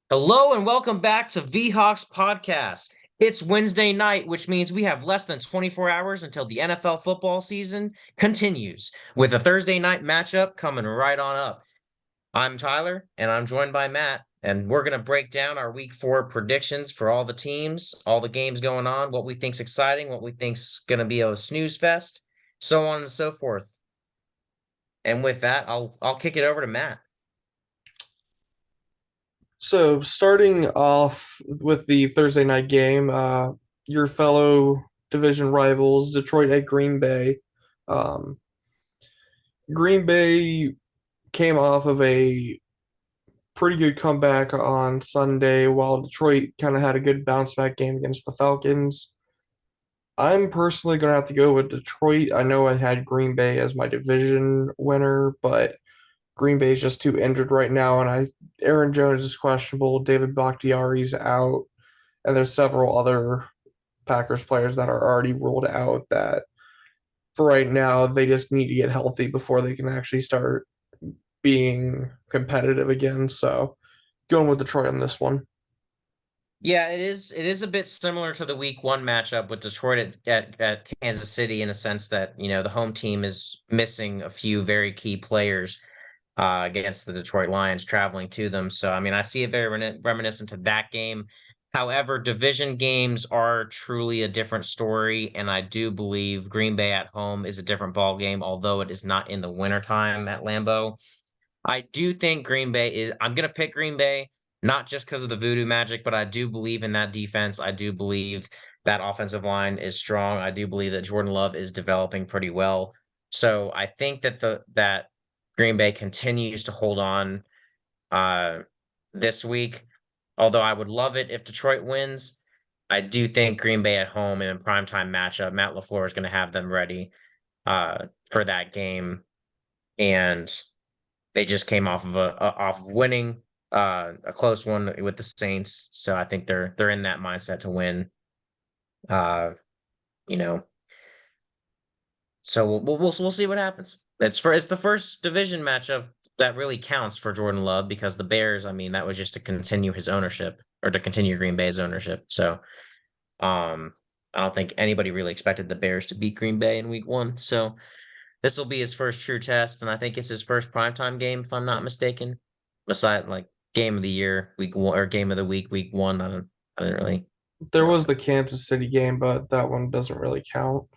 Hello and welcome back to Hawks podcast. It's Wednesday night, which means we have less than 24 hours until the NFL football season continues with a Thursday night matchup coming right on up. I'm Tyler and I'm joined by Matt, and we're going to break down our week 4 predictions for all the teams, all the games going on, what we think's exciting, what we think's going to be a snooze fest, so on and so forth. And with that, I'll kick it over to Matt. So, starting off with the Thursday night game, your fellow division rivals, Detroit at Green Bay. Um, Green Bay came off of a pretty good comeback on Sunday, while Detroit kind of had a good bounce back game against the Falcons. I'm personally going to have to go with Detroit. I know I had Green Bay as my division winner, but Green Bay is just too injured right now, and Aaron Jones is questionable. David Bakhtiari's out, and there's several other Packers players that are already ruled out that for right now they just need to get healthy before they can actually start being competitive again. So going with Detroit on this one. Yeah, it is a bit similar to the week 1 matchup with Detroit at Kansas City in a sense that, the home team is missing a few very key players against the Detroit Lions traveling to them. So, I mean, I see it very reminiscent to that game. However, division games are truly a different story, and I do believe Green Bay at home is a different ball game, although it is not in the wintertime at Lambeau. I do think Green Bay is. I'm going to pick Green Bay, not just because of the voodoo magic, but I do believe in that defense. I do believe that offensive line is strong. I do believe that Jordan Love is developing pretty well. So I think that Green Bay continues to hold on uh, this week. Although I would love it if Detroit wins, I do think Green Bay at home in a primetime matchup, Matt LaFleur is going to have them ready for that game, and they just came off of off of winning a close one with the Saints, so I think they're in that mindset to win. Uh, you know, so we'll see what happens. It's the first division matchup that really counts for Jordan Love because the Bears, I mean, that was just to continue his ownership or to continue Green Bay's ownership. So, um, I don't think anybody really expected the Bears to beat Green Bay in week 1. So this will be his first true test, and I think it's his first primetime game, if I'm not mistaken. Beside like game of the year, week 1 or game of the week 1. I didn't really There know. was the Kansas City game, but that one doesn't really count.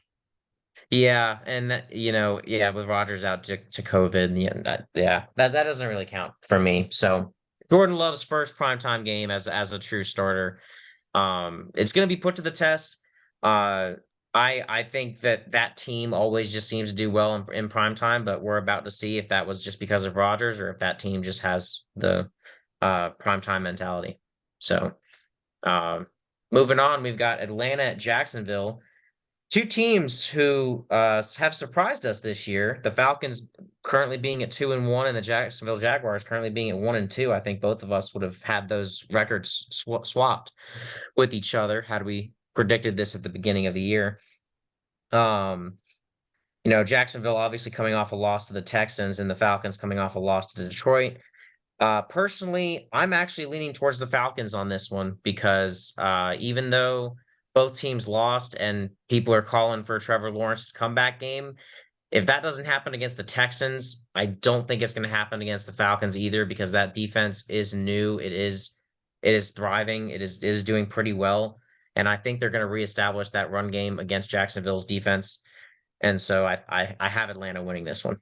Yeah, and that, yeah, with Rogers out to COVID, that doesn't really count for me. So Jordan Love's first primetime game as a true starter. It's gonna be put to the test. Uh I think that team always just seems to do well in prime time, but we're about to see if that was just because of Rodgers or if that team just has the prime time mentality. So um moving on, we've got Atlanta at Jacksonville. Two teams who have surprised us this year. The Falcons currently being at 2-1, and the Jacksonville Jaguars currently being at 1-2. I think both of us would have had those records swapped with each other had we predicted this at the beginning of the year. Um, Jacksonville obviously coming off a loss to the Texans, and the Falcons coming off a loss to Detroit. Personally, I'm actually leaning towards the Falcons on this one because even though both teams lost and people are calling for Trevor Lawrence's comeback game, if that doesn't happen against the Texans, I don't think it's going to happen against the Falcons either because that defense is new. It is thriving. It is doing pretty well, and I think they're going to reestablish that run game against Jacksonville's defense. And so I have Atlanta winning this one.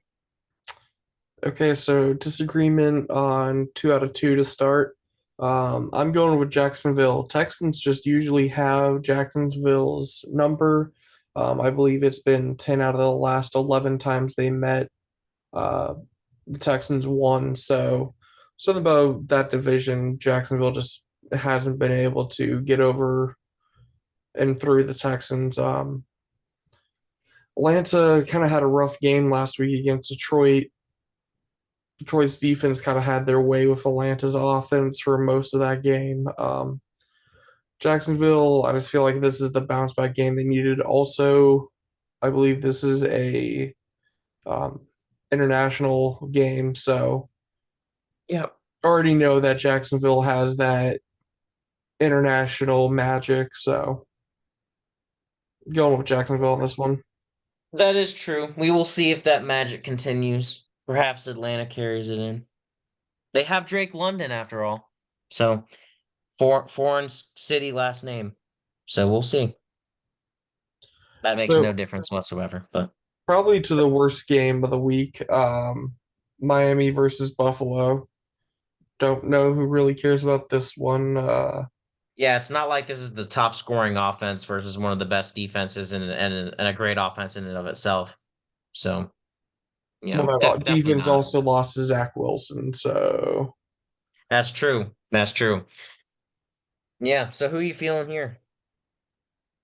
Okay, so disagreement on 2 out of 2 to start. I'm going with Jacksonville. Texans just usually have Jacksonville's number. I believe it's been 10 out of the last 11 times they met. Uh, the Texans won. So something about that division, Jacksonville just hasn't been able to get over and through the Texans. Atlanta kind of had a rough game last week against Detroit. Detroit's defense kind of had their way with Atlanta's offense for most of that game. Jacksonville, I just feel like this is the bounce back game they needed. Also, I believe this is a um, international game, so Yeah. already know that Jacksonville has that international magic, so going with Jacksonville on this one. That is true. We will see if that magic continues. Perhaps Atlanta carries it in. They have Drake London after all. So foreign city last name. So we'll see. That makes no So difference whatsoever. But probably to the worst game of the week, Miami versus Buffalo. Don't know who really cares about this one. yeah, it's not like this is the top scoring offense versus one of the best defenses and a great offense in and of itself. So, Well, that definitely defense not. also lost to Zach Wilson, so That's true. That's true. Yeah. So who are you feeling here?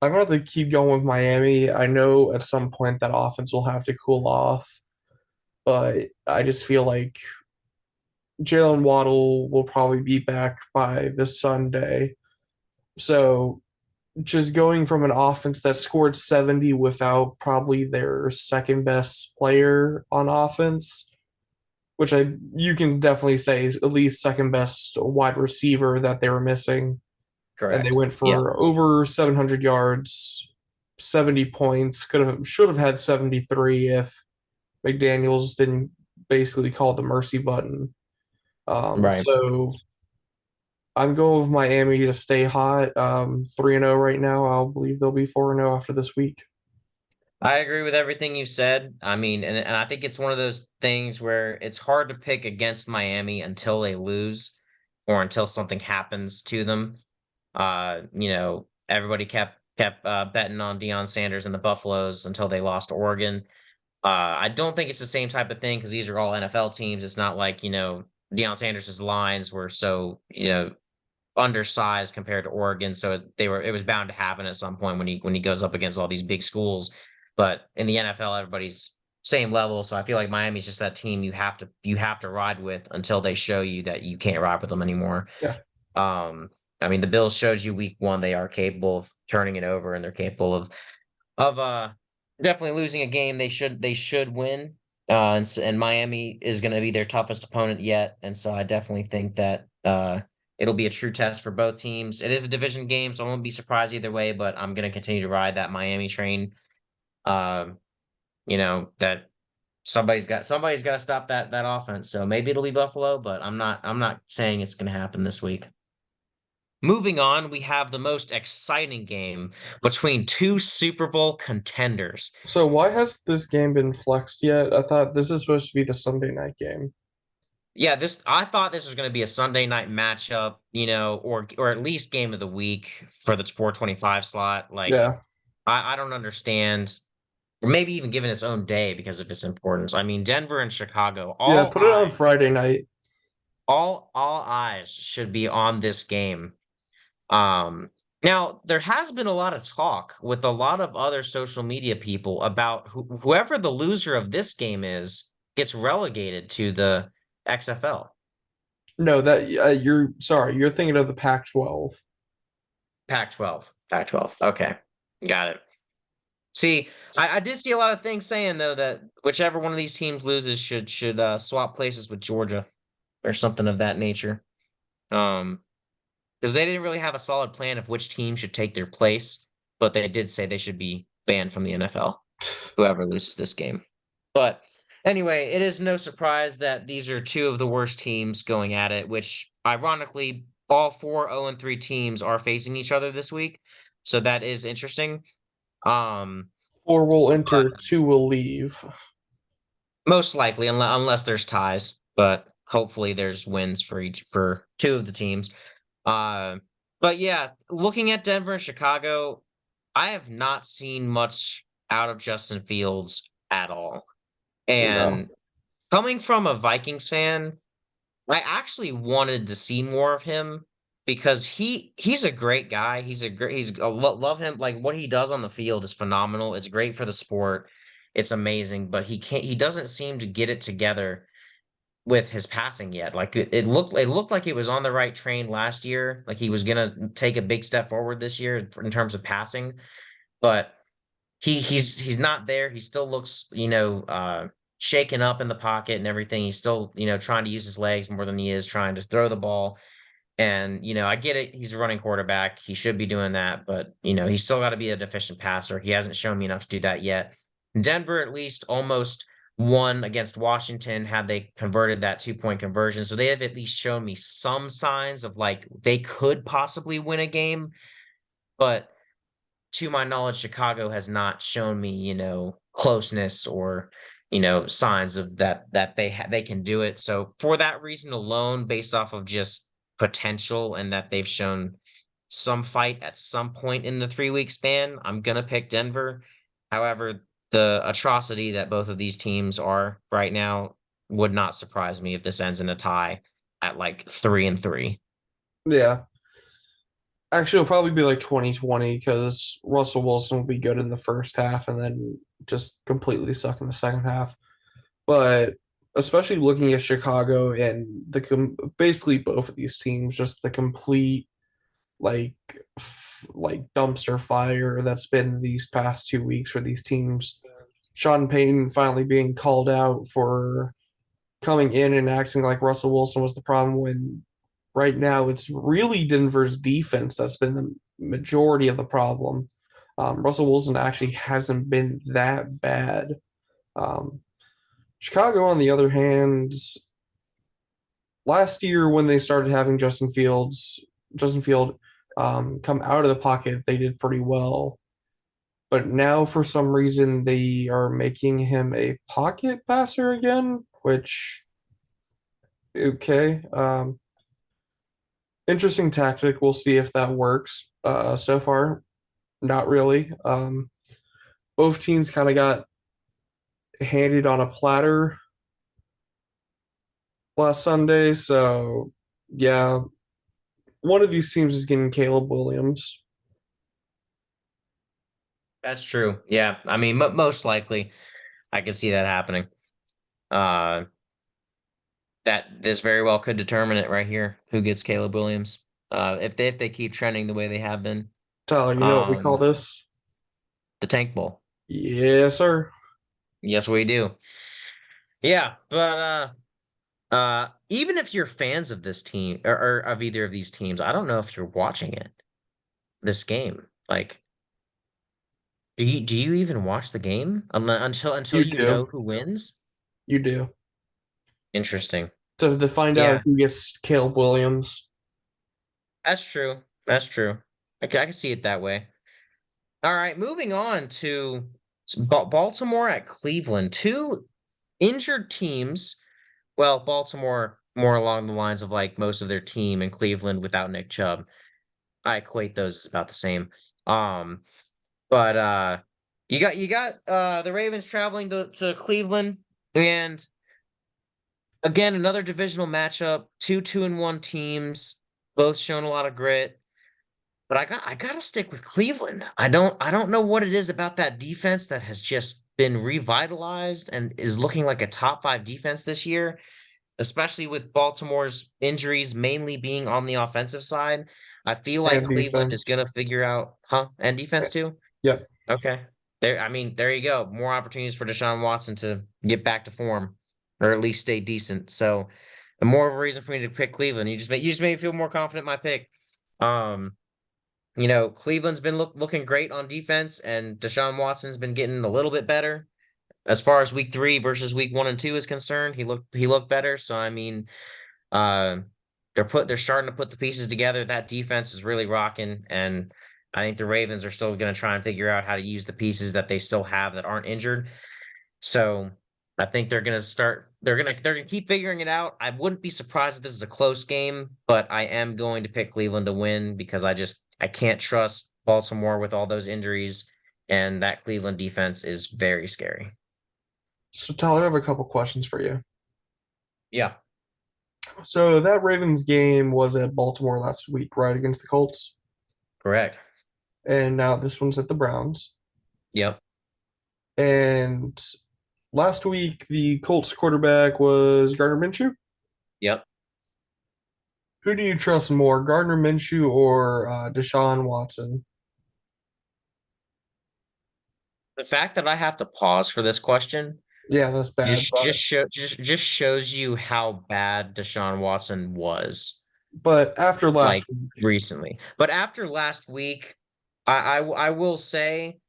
I'm gonna have to keep going with Miami. I know at some point that offense will have to cool off, but I just feel like Jalen Waddle will probably be back by this Sunday. So just going from an offense that scored 70 without probably their second best player on offense, which I you can definitely say is at least second best wide receiver that they were missing. And they Correct. went Yeah. for over 700 yards, 70 points. Could have should have had 73 if McDaniels didn't basically call the mercy button. Right. So I'm going with Miami to stay hot. 3-0 right now. I'll believe they'll be 4-0 after this week. I agree with everything you said. I mean, and I think it's one of those things where it's hard to pick against Miami until they lose or until something happens to them. Everybody kept betting on Deion Sanders and the Buffaloes until they lost to Oregon. I don't think it's the same type of thing because these are all NFL teams. It's not like, Deion Sanders' lines were so, undersized compared to Oregon, so it was bound to happen at some point when he goes up against all these big schools. But in the NFL, everybody's same level, so I feel like Miami's just that team you have to ride with until they show you that you can't ride with them anymore. Yeah. Um, I mean, the Bills showed you week one they are capable of turning it over and they're capable of definitely losing a game they should win. And Miami is going to be their toughest opponent yet, and so I definitely think that it'll be a true test for both teams. It is a division game, so I won't be surprised either way. But I'm going to continue to ride that Miami train. Um, that somebody's got to stop that offense. So maybe it'll be Buffalo, but I'm not saying it's going to happen this week. Moving on, we have the most exciting game between two Super Bowl contenders. So why has this game been flexed yet? I thought this is supposed to be the Sunday night game. Yeah, this I thought this was going to be a Sunday night matchup, or at least game of the week for the 425 slot. Like Yeah. I don't understand, or maybe even given its own day because of its importance. I mean, Denver and Chicago, Yeah, put it on Friday night. all eyes should be on this game. Um, Now there has been a lot of talk with a lot of other social media people about whoever the loser of this game is gets relegated to the XFL. No, that you're sorry, you're thinking of the Pac-12. Pac-12. Pac-12. Okay. Got it. See, I did see a lot of things saying though that whichever one of these teams loses should swap places with Georgia or something of that nature. Um, because they didn't really have a solid plan of which team should take their place, but they did say they should be banned from the NFL, whoever loses this game. But anyway, it is no surprise that these are two of the worst teams going at it, which ironically, all four 0-3 teams are facing each other this week. So that is interesting. Um, Four will enter, two will leave. Most likely, unless there's ties, but hopefully there's wins for two of the teams. Uh, but yeah, looking at Denver and Chicago, I have not seen much out of Justin Fields at all. No. And coming from a Vikings fan, I actually wanted to see more of him because he's a great guy. Love him. Like what he does on the field is phenomenal. It's great for the sport. It's amazing, but he doesn't seem to get it together with his passing yet. Like it looked like it was on the right train last year. Like he was gonna take a big step forward this year in terms of passing, but he's not there. He still looks, shaken up in the pocket and everything. He's still, trying to use his legs more than he is trying to throw the ball. And, I get it. He's a running quarterback. He should be doing that, but, he's still got to be a deficient passer. He hasn't shown me enough to do that yet. Denver at least almost won against Washington had they converted that 2-point conversion. So they have at least shown me some signs of like they could possibly win a game. But to my knowledge, Chicago has not shown me, closeness or, signs of that they can do it. So for that reason alone, based off of just potential and that they've shown some fight at some point in the 3-week span, I'm gonna pick Denver. However, the atrocity that both of these teams are right now would not surprise me if this ends in a tie at like 3-3. Yeah. Actually, it'll probably be like 2020 because Russell Wilson will be good in the first half and then just completely suck in the second half. But especially looking at Chicago and basically both of these teams, just the complete like like dumpster fire that's been these past 2 weeks for these teams. Sean Payton finally being called out for coming in and acting like Russell Wilson was the problem when right now it's really Denver's defense that's been the majority of the problem. Russell Wilson actually hasn't been that bad. Um, Chicago, on the other hand, last year when they started having Justin Field come out of the pocket, they did pretty well. But now, for some reason, they are making him a pocket passer again, which okay. Interesting tactic. We'll see if that works. So far, not really. Both teams kind of got handed on a platter last Sunday, so yeah, one of these teams is getting Caleb Williams. That's true. Yeah, I mean, most likely, I can see that happening. Uh, that this very well could determine it right here. Who gets Caleb Williams? If they keep trending the way they have been. Tyler, you know what we call Um, this? the Tank Bowl. Yes, sir. Yes, we do. Yeah, but even if you're fans of this team or of either of these teams, I don't know if you're watching it this game. Like, do you even watch the game until You you know do. who wins? You do. Interesting. To find out Yeah, who gets Caleb Williams. that's true. That's true. I can see it that way. All right, moving on to Baltimore at Cleveland. Two injured teams. Well, Baltimore more along the lines of like most of their team, and Cleveland without Nick Chubb. I equate those as about the same. Um, but you got the Ravens traveling to Cleveland, and again another divisional matchup. Two 2-1 teams, both showing a lot of grit. But I gotta stick with Cleveland. I don't know what it is about that defense that has just been revitalized and is looking like a top 5 defense this year, especially with Baltimore's injuries mainly being on the offensive side. I feel like And Cleveland is defense. gonna figure out, huh? And defense too. Yep. Okay. There you go. More opportunities for Deshaun Watson to get back to form, or at least stay decent. So, more of a reason for me to pick Cleveland. You just made me feel more confident in my pick. Um, Cleveland's been looking great on defense, and Deshaun Watson's been getting a little bit better as far as week 3 versus week 1 and 2 is concerned. He looked better. So I mean, uh, they're starting to put the pieces together. That defense is really rocking, and I think the Ravens are still going to try and figure out how to use the pieces that they still have that aren't injured. So I think they're going to start. They're going to keep figuring it out. I wouldn't be surprised if this is a close game, but I am going to pick Cleveland to win because I can't trust Baltimore with all those injuries, and that Cleveland defense is very scary. So Tyler, I have a couple questions for you. Yeah, So that Ravens game was at Baltimore last week, right, against the Colts, correct. and now this one's at the Browns. Yep, And last week, the Colts quarterback was Gardner Minshew. yep. Who do you trust more, Gardner Minshew or Deshaun Watson? The fact that I have to pause for this question Yeah, that's bad. Just shows you how bad Deshaun Watson was But after like last week, recently. But after last week, I will say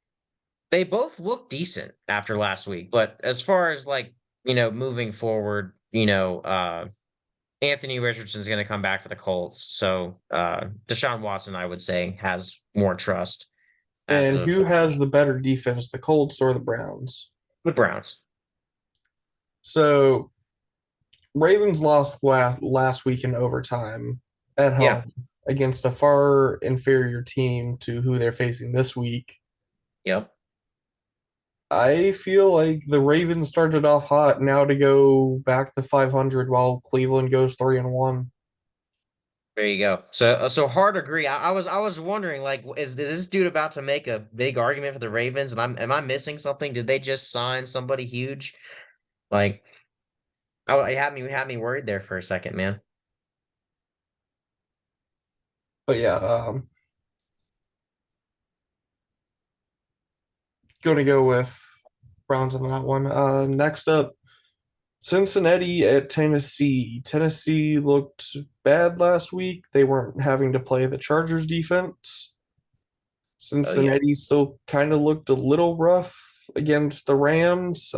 they both look decent after last week. But as far as like, moving forward, Anthony Richardson's going to come back for the Colts. So Deshaun Watson, I would say, has more trust as and of who has the better defense, the Colts or the Browns? the Browns. So Ravens lost last week in overtime at Yeah. home against a far inferior team to who they're facing this week. Yep. I feel like the Ravens started off hot now to go back to 500 while Cleveland goes 3-1. There you go. So hard agree. I was wondering, like, is this dude about to make a big argument for the Ravens? And am I missing something? Did they just sign somebody huge? Like, oh, it had me worried there for a second, man. But yeah, going to go with Browns on that one. Next up, Cincinnati at Tennessee. Tennessee looked bad last week. They weren't having to play the Chargers defense. Oh yeah. Cincinnati still kind of looked a little rough against the Rams.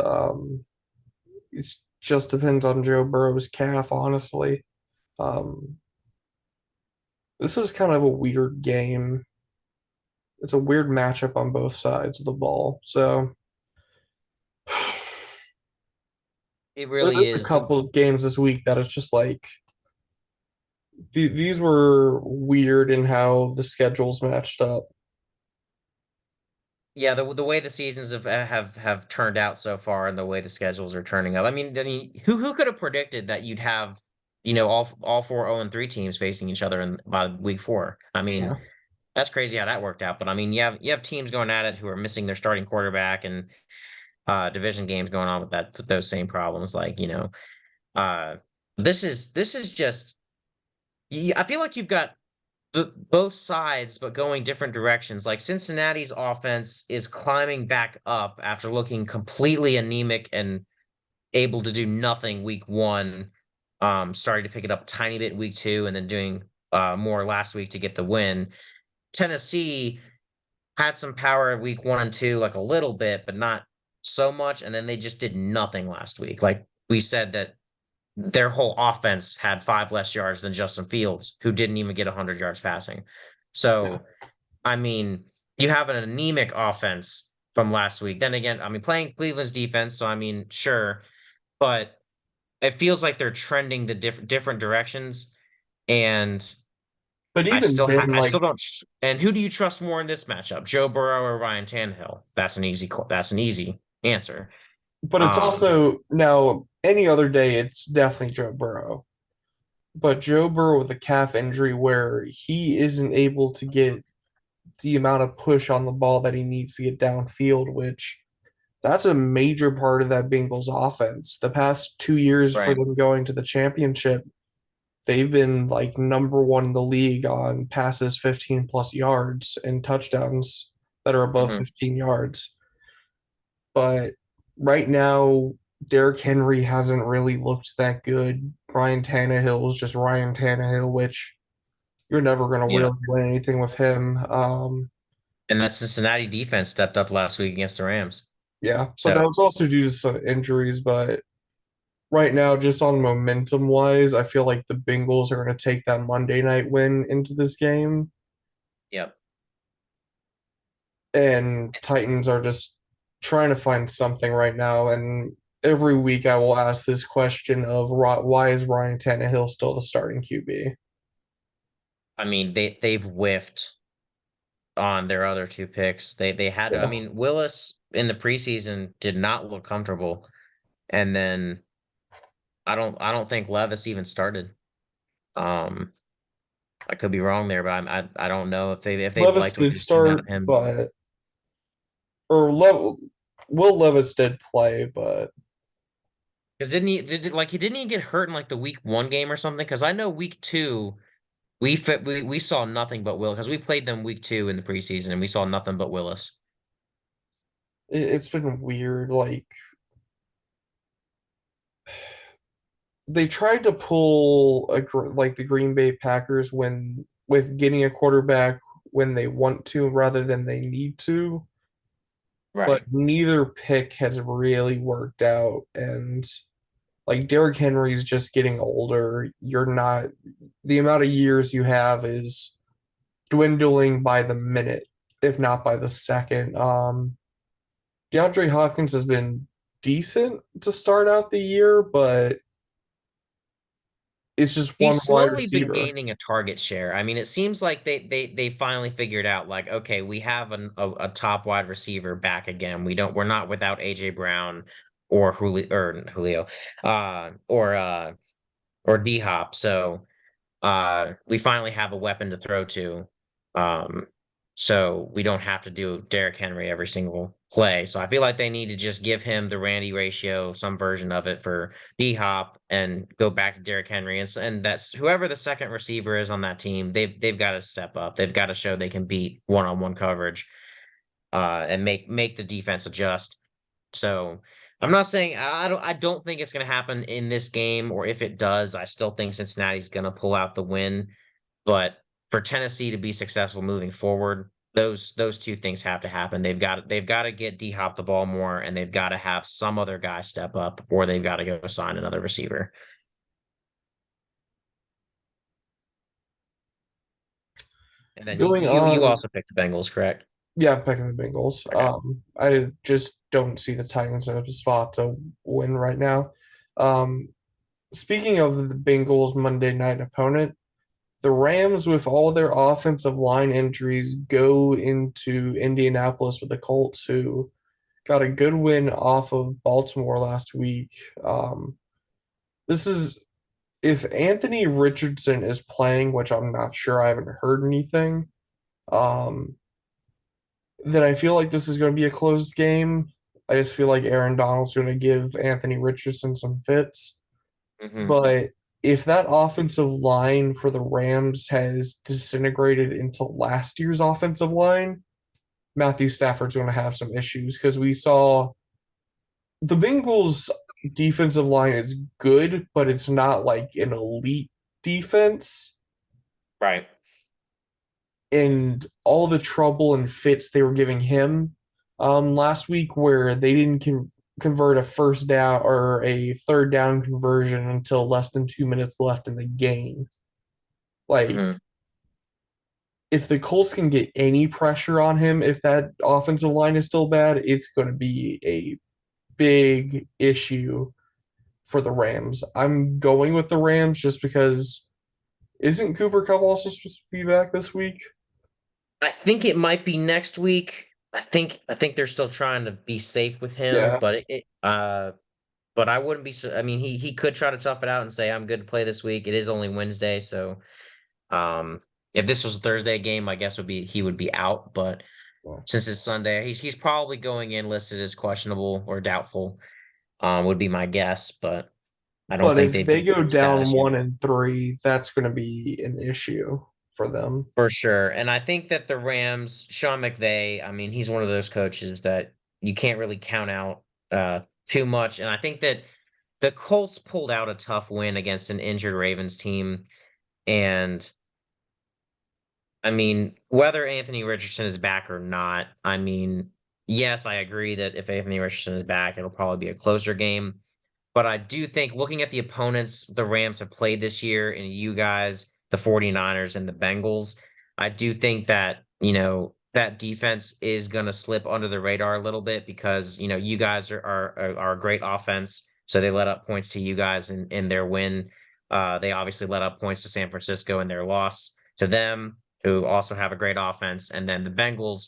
It just depends on Joe Burrow's calf, honestly. Um, this is kind of a weird game. It's a weird matchup on both sides of the ball. So It really there's a is. couple of games this week that it's just like these were weird in how the schedules matched up. Yeah, the way the seasons have turned out so far, and the way the schedules are turning up. I mean, who could have predicted that you'd have, all four 0-3 teams facing each other in by week four? I mean, Yeah. that's crazy how that worked out. But I mean, you have teams going at it who are missing their starting quarterback, and division games going on with those same problems. Like, uh, this is just. I feel like you've got both sides, but going different directions. Like Cincinnati's offense is climbing back up after looking completely anemic and able to do nothing week one. Starting to pick it up a tiny bit in week two, and then doing more last week to get the win. Tennessee had some power at week one and two, like a little bit, but not so much. And then they just did nothing last week. Like we said that their whole offense had five less yards than Justin Fields, who didn't even get 100 yards passing. Yeah. So, I mean, you have an anemic offense from last week. Then again, I mean, playing Cleveland's defense, so I mean, sure, but it feels like they're trending the different directions. And But even then, I like, still don't. And who do you trust more in this matchup, Joe Burrow or Ryan Tannehill? That's an easy answer. but it's Um, also now any other day, it's definitely Joe Burrow. But Joe Burrow with a calf injury where he isn't able to get the amount of push on the ball that he needs to get downfield, which that's a major part of that Bengals offense. The past 2 years for right. them going to the championship, they've been like number one in the league on passes 15 plus yards and touchdowns that are above Hmm. 15 yards. But right now, Derrick Henry hasn't really looked that good. Ryan Tannehill is just Ryan Tannehill, which you're never going to Yeah. really win anything with him. And that Cincinnati defense stepped up last week against the Rams. Yeah, but So, that was also due to some injuries. But right now, just on momentum wise, I feel like the Bengals are going to take that Monday night win into this game, yep. and Titans are just trying to find something right now. And every week, I will ask this question of why is Ryan Tannehill still the starting QB? I mean, they've whiffed on their other two picks. They had to. I Yeah. mean, Willis in the preseason did not look comfortable, and then I don't think Levis even started. Um, I could be wrong there, but I don't know if they've Levis liked what did they've seen out start, of him. but or Will Levis did play, but Because he didn't even get hurt in like the week one game or something? Because I know week two we saw nothing but Will because we played them week two in the preseason and we saw nothing but Willis. it's been weird. Like they tried to pull like the Green Bay Packers when with getting a quarterback when they want to rather than they need to, but Right. neither pick has really worked out. And like Derrick Henry's just getting older. You're not the amount of years you have is dwindling by the minute, if not by the second. DeAndre Hopkins has been decent to start out the year, but it's just one He's wide slowly been receiver. gaining a target share. I mean, it seems like they finally figured out like, okay, we have a top wide receiver back again. We're not without AJ Brown or Julio, or D Hop. So we finally have a weapon to throw to. Um, so we don't have to do Derrick Henry every single play. So I feel like they need to just give him the Randy ratio, some version of it for D Hop, and go back to Derrick Henry. And that's whoever the second receiver is on that team. They've got to step up. They've got to show they can beat one-on-one coverage, and make the defense adjust. So I'm not saying I don't think it's going to happen in this game, or if it does, I still think Cincinnati's going to pull out the win. But for Tennessee to be successful moving forward, those two things have to happen. They've got to get D Hop the ball more, and they've got to have some other guy step up, or they've got to go sign another receiver. And then you Going you you on, also picked the Bengals, correct? yeah, I'm picking the Bengals. Okay. I just don't see the Titans in a spot to win right now. Um, Speaking of the Bengals' Monday night opponent, the Rams, with all their offensive line injuries, go into Indianapolis with the Colts, who got a good win off of Baltimore last week. This is if Anthony Richardson is playing, which I'm not sure, I haven't heard anything. Um, then I feel like this is going to be a closed game. I just feel like Aaron Donald's going to give Anthony Richardson some fits. Hmm. But if that offensive line for the Rams has disintegrated into last year's offensive line, Matthew Stafford's going to have some issues because we saw the Bengals' defensive line is good, but it's not like an elite defense. Right. And all the trouble and fits they were giving him last week, where they didn't convert a first down or a third down conversion until less than 2 minutes left in the game. Like, Hmm. if the Colts can get any pressure on him, if that offensive line is still bad, it's going to be a big issue for the Rams. I'm going with the Rams just because isn't Cooper Kupp also supposed to be back this week? I think it might be next week. I think they're still trying to be safe with him, Yeah. but I wouldn't be. I mean, he could try to tough it out and say I'm good to play this week. It is only Wednesday, so um, if this was a Thursday game, I guess would be he would be out. But since it's Sunday, he's probably going in listed as questionable or doubtful. Would be my guess, but I don't But think if they've they go confirmed down status yet. 1-3, that's going to be an issue for them. For sure. And I think that the Rams, Sean McVay, I mean, he's one of those coaches that you can't really count out too much. And I think that the Colts pulled out a tough win against an injured Ravens team. And I mean, whether Anthony Richardson is back or not, I mean, yes, I agree that if Anthony Richardson is back, it'll probably be a closer game. But I do think looking at the opponents the Rams have played this year and you guys, the 49ers and the Bengals, I do think that, that defense is going to slip under the radar a little bit because, you guys are a great offense. So they let up points to you guys in their win. They obviously let up points to San Francisco in their loss to them, who also have a great offense. And then the Bengals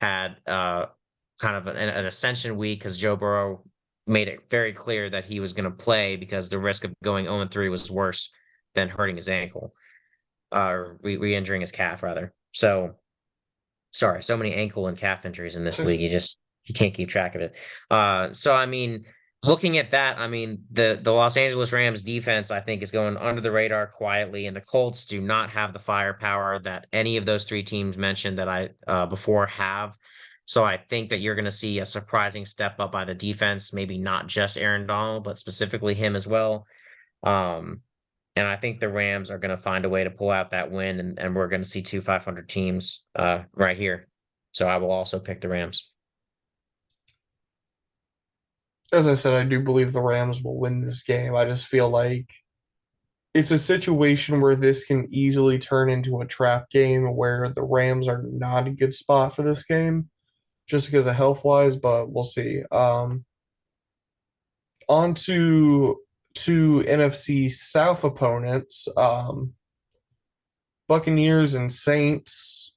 had kind of an ascension week because Joe Burrow made it very clear that he was going to play because the risk of going 0-3 was worse than hurting his ankle, or re-injuring his calf rather. So sorry, so many ankle and calf injuries in this league. You can't keep track of it. So I mean, looking at that, I mean the Los Angeles Rams defense I think is going under the radar quietly, and the Colts do not have the firepower that any of those three teams mentioned that I before have. So I think that you're going to see a surprising step up by the defense, maybe not just Aaron Donald, but specifically him as well. Um, and I think the Rams are going to find a way to pull out that win, and we're going to see two 500 teams right here. So I will also pick the Rams. As I said, I do believe the Rams will win this game. I just feel like it's a situation where this can easily turn into a trap game where the Rams are not a good spot for this game, just because of health wise, but we'll see. On to NFC South opponents. Buccaneers and Saints,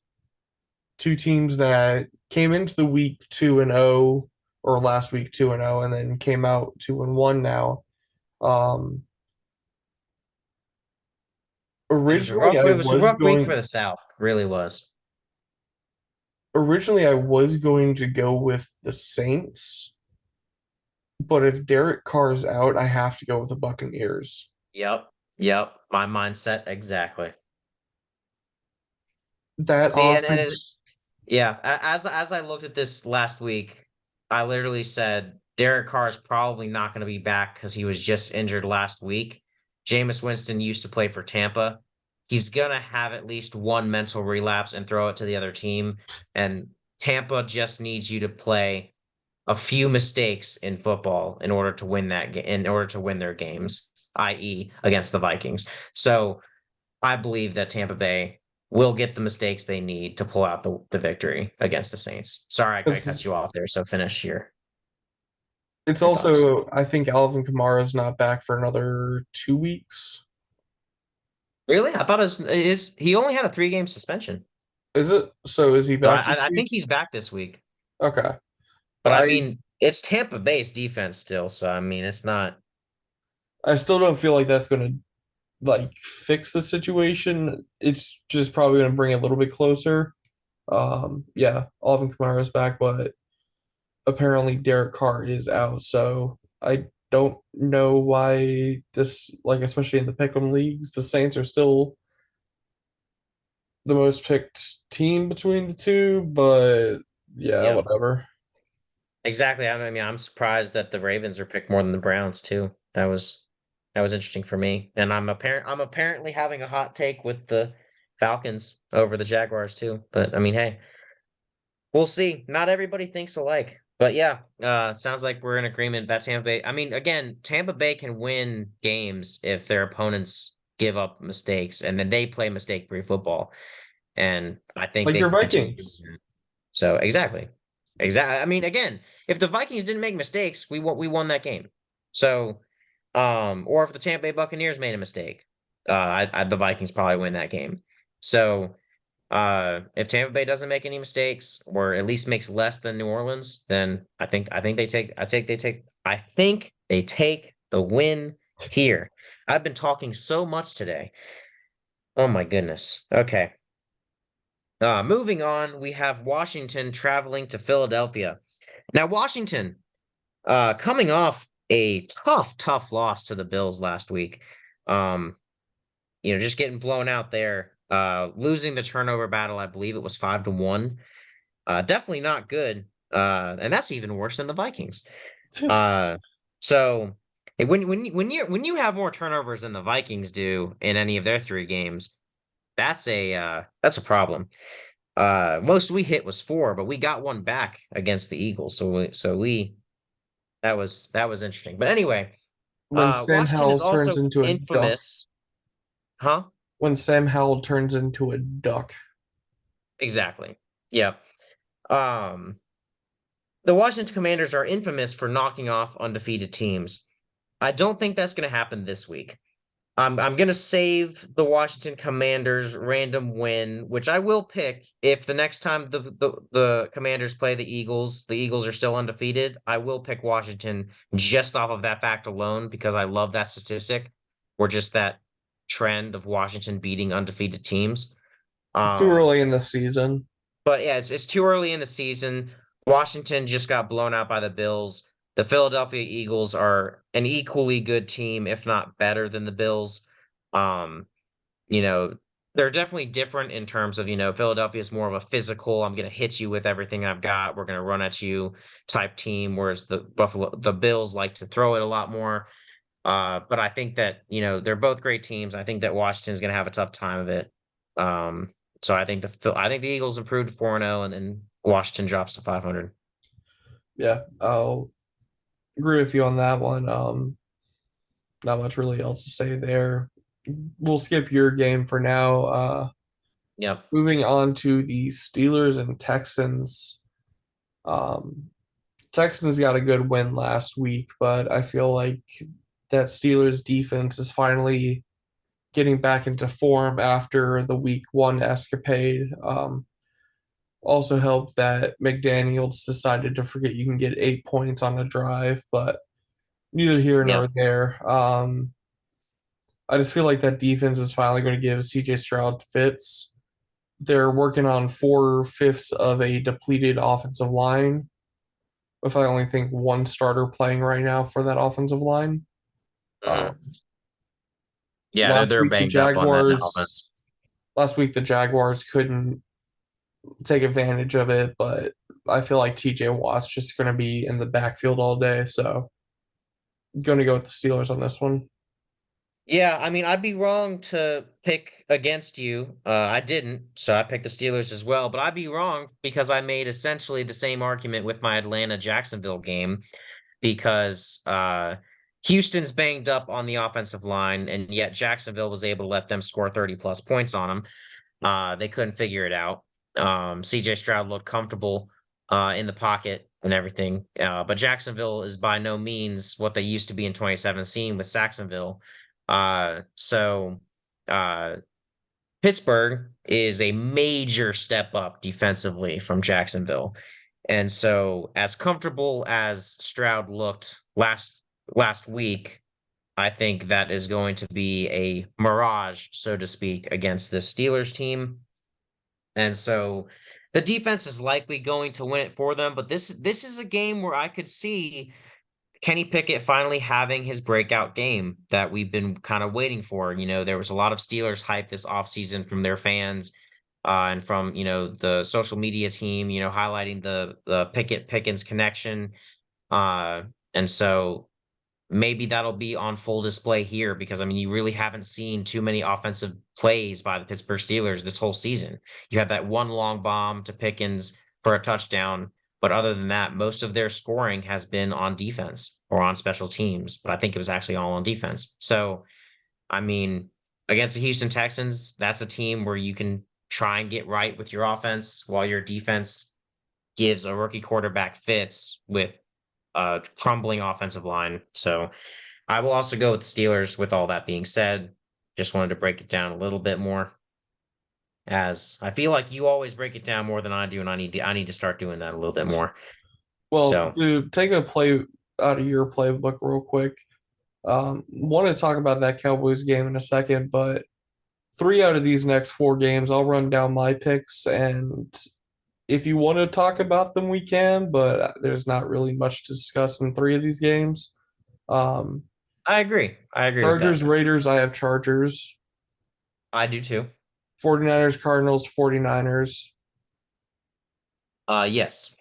two teams that came into the week 2-0, or last week 2-0, and then came out 2-1 now. Um, originally I It was a was rough week for going the South, really was. originally I was going to go with the Saints, but if Derek Carr's out, I have to go with the Buccaneers. Yep. Yep. My mindset exactly. That See, and it, offense, yeah, as I looked at this last week, I literally said Derek Carr is probably not going to be back because he was just injured last week. Jameis Winston used to play for Tampa. He's gonna have at least one mental relapse and throw it to the other team. And Tampa just needs you to play a few mistakes in football in order to win in order to win their games, i.e., against the Vikings. So I believe that Tampa Bay will get the mistakes they need to pull out the victory against the Saints. Sorry, I cut it's you off there. So finish it's your thoughts. also I think Alvin Kamara's not back for another 2 weeks. Really? I thought he only had a 3 game suspension. Is it? So is he So back this I week? think he's back this week. Okay. But I I mean, it's Tampa Bay's defense still, so I mean, it's not. I still don't feel like that's gonna like fix the situation. It's just probably gonna bring it a little bit closer. Yeah, Alvin Kamara's back, but apparently Derek Carr is out, so I don't know why this, like, especially in the pick'em leagues, the Saints are still the most picked team between the two, but yeah, Yep. whatever. Exactly. I mean, I'm surprised that the Ravens are picked more than the Browns too. That was interesting for me. And I'm apparently having a hot take with the Falcons over the Jaguars too. But I mean, hey, we'll see. Not everybody thinks alike. But yeah, sounds like we're in agreement that Tampa Bay. I mean, again, Tampa Bay can win games if their opponents give up mistakes and then they play mistake-free football. And I think Like they your can continue doing Vikings. that. So exactly. Exactly. I mean, again, if the Vikings didn't make mistakes, we won that game. So, or if the Tampa Bay Buccaneers made a mistake, the Vikings probably win that game. So, if Tampa Bay doesn't make any mistakes, or at least makes less than New Orleans, then I think they take the win here. I've been talking so much today. Oh my goodness. Okay. Moving on, we have Washington traveling to Philadelphia. Now, Washington, coming off a tough loss to the Bills last week. Um, just getting blown out there. Losing the turnover battle, I believe it was 5-1. Definitely not good. And that's even worse than the Vikings. Uh, so when you have more turnovers than the Vikings do in any of their 3 games, that's a problem. Most we hit was 4, but we got one back against the Eagles. That was interesting. But anyway, When Sam Washington is Howell turns also into a duck. infamous, huh? When Sam Howell turns into a duck. Exactly. Yeah. Um, the Washington Commanders are infamous for knocking off undefeated teams. I don't think that's going to happen this week. I'm gonna save the Washington Commanders random win, which I will pick if the next time the Commanders play the Eagles are still undefeated. I will pick Washington just off of that fact alone because I love that statistic or just that trend of Washington beating undefeated teams. Too Um, early in the season. but yeah, it's too early in the season. Washington just got blown out by the Bills. The Philadelphia Eagles are an equally good team, if not better than the Bills. Um, you know, they're definitely different in terms of, Philadelphia is more of a physical, I'm going to hit you with everything I've got. We're going to run at you type team, whereas the Bills like to throw it a lot more. But I think that, they're both great teams. I think that Washington's going to have a tough time of it. Um, so I think the Eagles improved to 4-0 and then Washington drops to 500. Yeah, I'll agree with you on that one. Not much really else to say there. We'll skip your game for now. Yep. Moving on to the Steelers and Texans. Um, Texans got a good win last week, but I feel like that Steelers defense is finally getting back into form after the week one escapade. Also helped that McDaniels decided to forget you can get 8 points on a drive, but neither here nor Yep. there. I just feel like that defense is finally going to give CJ Stroud fits. They're working on 4/5 of a depleted offensive line. If I only think one starter playing right now for that offensive line. Mhm. Um, Yeah, they're last they're week the banged up on that Jaguars. offense. Last week the Jaguars couldn't take advantage of it, but I feel like TJ Watt's just going to be in the backfield all day, so I'm going to go with the Steelers on this one. Yeah, I mean, I'd be wrong to pick against you. I didn't, so I picked the Steelers as well. But I'd be wrong because I made essentially the same argument with my Atlanta Jacksonville game because Houston's banged up on the offensive line, and yet Jacksonville was able to let them score 30 plus points on them. They couldn't figure it out. CJ Stroud looked comfortable in the pocket and everything. But Jacksonville is by no means what they used to be in 2017 with Saxonville. So uh, Pittsburgh is a major step up defensively from Jacksonville. And so as comfortable as Stroud looked last week, I think that is going to be a mirage, so to speak, against this Steelers team. And so the defense is likely going to win it for them, but this is a game where I could see Kenny Pickett finally having his breakout game that we've been kind of waiting for. There was a lot of Steelers hype this offseason from their fans and from, the social media team, highlighting the Pickett Pickens connection. Uh, and so maybe that'll be on full display here because I mean you really haven't seen too many offensive plays by the Pittsburgh Steelers this whole season. You had that one long bomb to Pickens for a touchdown, but other than that, most of their scoring has been on defense or on special teams, but I think it was actually all on defense. So, I mean, against the Houston Texans, that's a team where you can try and get right with your offense while your defense gives a rookie quarterback fits with a crumbling offensive line. So, I will also go with the Steelers with all that being said. Just wanted to break it down a little bit more as I feel like you always break it down more than I do, and I need to start doing that a little bit more. Well, So to take a play out of your playbook real quick, want to talk about that Cowboys game in a second, but three out of these next four games, I'll run down my picks, and if you want to talk about them, we can, but there's not really much to discuss in three of these games. Um, I agree. I agree with Chargers, that. Raiders, I have Chargers. I do too. 49ers, Cardinals, 49ers. Yes.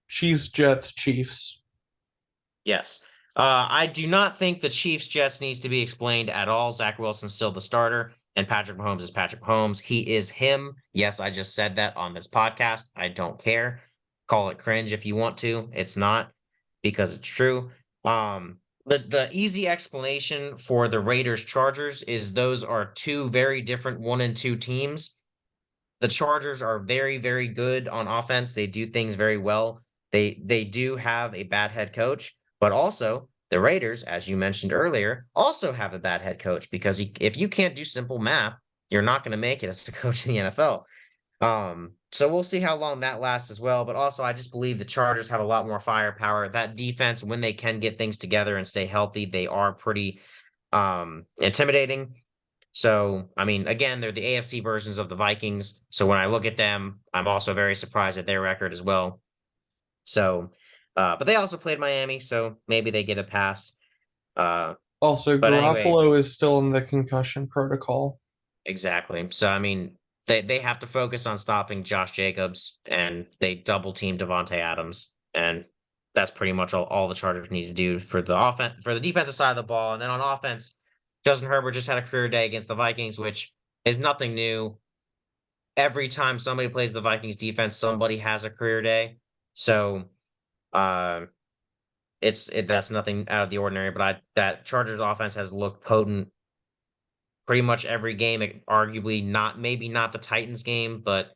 Chiefs, Jets, Chiefs. Yes. I do not think the Chiefs Jets needs to be explained at all. Zach Wilson's still the starter, and Patrick Mahomes is Patrick Mahomes. He is him. Yes, I just said that on this podcast. I don't care. Call it cringe if you want to. It's not because it's true. The easy explanation for the Raiders Chargers is those are two very different 1 and 2 teams. The Chargers are very, very good on offense. They do things very well. They do have a bad head coach, but also the Raiders, as you mentioned earlier, also have a bad head coach because if you can't do simple math, you're not going to make it as a coach in the NFL. So we'll see how long that lasts as well. But also, I just believe the Chargers have a lot more firepower. That defense, when they can get things together and stay healthy, they are pretty intimidating. So, I mean, again, they're the AFC versions of the Vikings. So when I look at them, I'm also very surprised at their record as well. So, but they also played Miami, so maybe they get a pass. Uh, Also, but anyway, Garoppolo is still in the concussion protocol. exactly. So I mean, they have to focus on stopping Josh Jacobs, and they double team Devontae Adams, and that's pretty much all the Chargers need to do for the offense for the defensive side of the ball. And then on offense, Justin Herbert just had a career day against the Vikings, which is nothing new. Every time somebody plays the Vikings defense, somebody has a career day. So uh, that's nothing out of the ordinary. But that Chargers offense has looked potent pretty much every game. Arguably not, maybe not the Titans game, but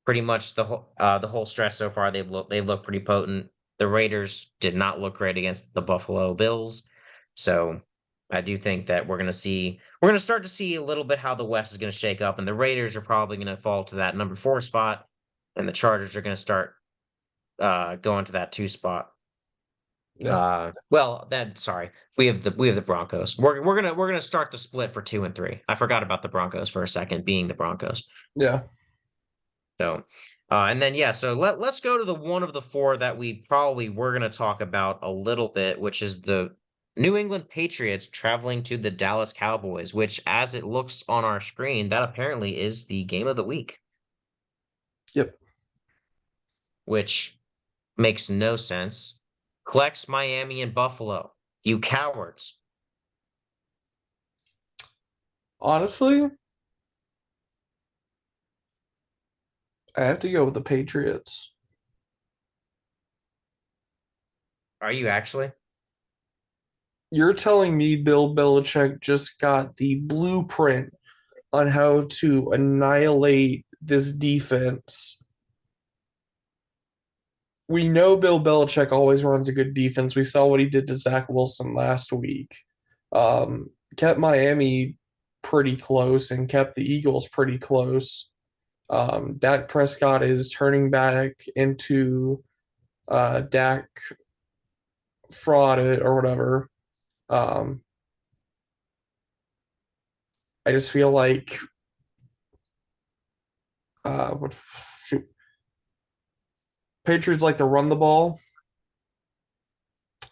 pretty much the whole stretch so far. They've looked pretty potent. The Raiders did not look great against the Buffalo Bills, so I do think that we're gonna start to see a little bit how the West is gonna shake up, and the Raiders are probably gonna fall to that number 4 spot, and the Chargers are gonna start going to that 2 spot. Yeah, Well, that sorry, we have the Broncos. We're gonna start the split for 2 and 3. I forgot about the Broncos for a second, being the Broncos. yeah. So, and then yeah, so let's go to the one of the four that we probably were going to talk about a little bit, which is the New England Patriots traveling to the Dallas Cowboys, which, as it looks on our screen, that apparently is the game of the week, Yep. which makes no sense. Collects Miami and Buffalo, you cowards. Honestly, I have to go with the Patriots. Are you actually? You're telling me Bill Belichick just got the blueprint on how to annihilate this defense. We know Bill Belichick always runs a good defense. We saw what he did to Zach Wilson last week. Kept Miami pretty close and kept the Eagles pretty close. Dak Prescott is turning back into Dak fraud or whatever. Um, I just feel like what shoot, Patriots like to run the ball.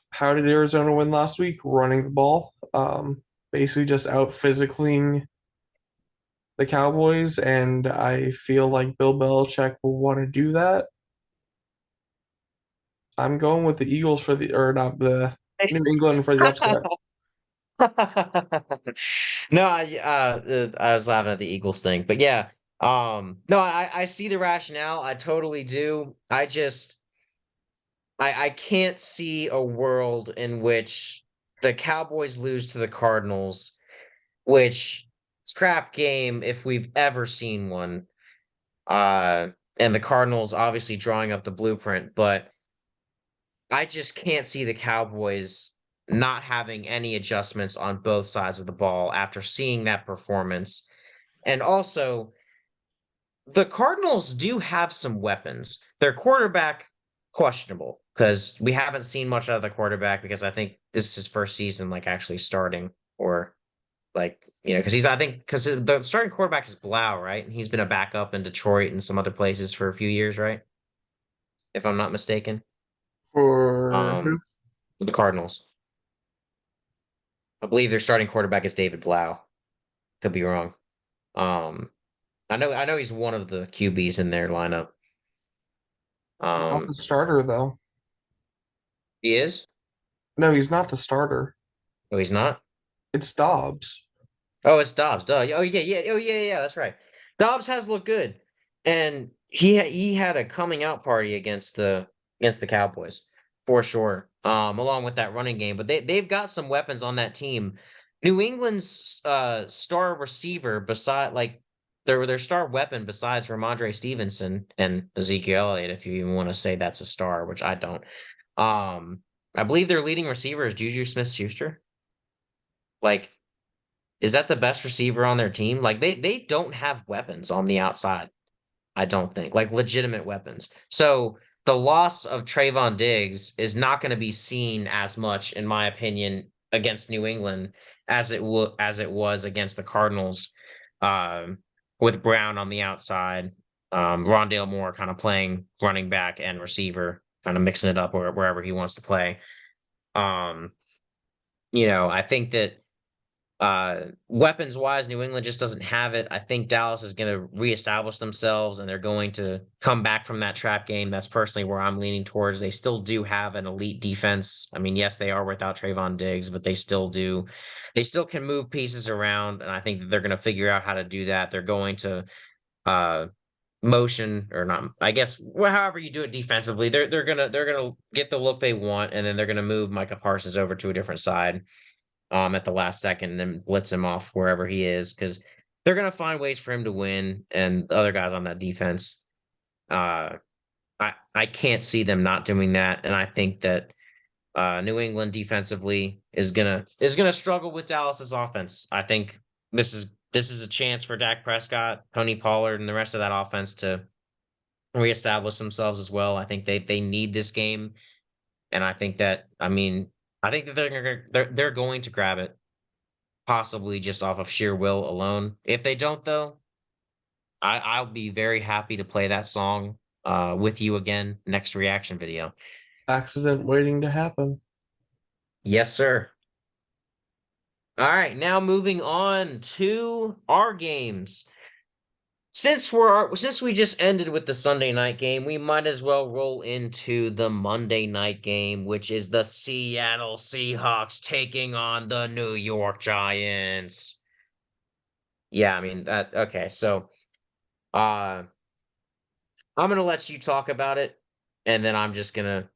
How did Arizona win last week? Running the ball. Basically just out physicaling the Cowboys, and I feel like Bill Belichick will want to do that. I'm going with the Eagles for the, or not the New England for the upset. No, I was laughing at the Eagles thing, but yeah, no, I see the rationale. I totally do. I can't see a world in which the Cowboys lose to the Cardinals, which trap game if we've ever seen one. Uh, and the Cardinals obviously drawing up the blueprint, but I just can't see the Cowboys not having any adjustments on both sides of the ball after seeing that performance. And also, the Cardinals do have some weapons. Their quarterback, questionable, because we haven't seen much out of the quarterback because I think this is his first season, like actually starting, or like, because I think, because the starting quarterback is Blau, right? And he's been a backup in Detroit and some other places for a few years, right? If I'm not mistaken. For who? Um, the Cardinals. I believe their starting quarterback is David Blau. Could be wrong. Um, I know he's one of the QBs in their lineup. Not the Um, starter though. he is? No, he's not the starter. Oh, he's not? It's Dobbs. Oh, it's Dobbs. Duh. Oh, yeah, yeah. Oh, yeah, yeah. That's right. Dobbs has looked good, and he had a coming out party against the Cowboys for sure. Along with that running game, but they've got some weapons on that team. New England's star receiver, beside like their star weapon besides Ramondre Stevenson and Ezekiel Elliott, if you even want to say that's a star, which I don't. Um, I believe their leading receiver is Juju Smith-Schuster. Like, is that the best receiver on their team? Like they don't have weapons on the outside, I don't think. Like legitimate weapons. So the loss of Trayvon Diggs is not going to be seen as much, in my opinion, against New England as it was against the Cardinals, um, with Brown on the outside, Rondale Moore kind of playing running back and receiver, kind of mixing it up wherever he wants to play. Um, I think that Weapons wise, New England just doesn't have it. I think Dallas is going to reestablish themselves and they're going to come back from that trap game. That's personally where I'm leaning towards. They still do have an elite defense. I mean, yes, they are without Trayvon Diggs, but they still do. They still can move pieces around, and I think that they're going to figure out how to do that. They're going to uh motion or not, I guess, well, however you do it defensively, they're gonna get the look they want, and then they're gonna move Micah Parsons over to a different side at the last second and then blitz him off wherever he is because they're gonna find ways for him to win and the other guys on that defense. Uh I can't see them not doing that. And I think that New England defensively is gonna struggle with Dallas's offense. I think this is a chance for Dak Prescott, Tony Pollard, and the rest of that offense to reestablish themselves as well. I think they need this game, and I think that they're going to grab it, possibly just off of sheer will alone. If they don't, though, I'll be very happy to play that song with you again next reaction video. Accident waiting to happen. Yes, sir. All right, now moving on to our games. Since we just ended with the Sunday night game, we might as well roll into the Monday night game, which is the Seattle Seahawks taking on the New York Giants. Yeah, I mean that okay, so I'm gonna let you talk about it, and then I'm just gonna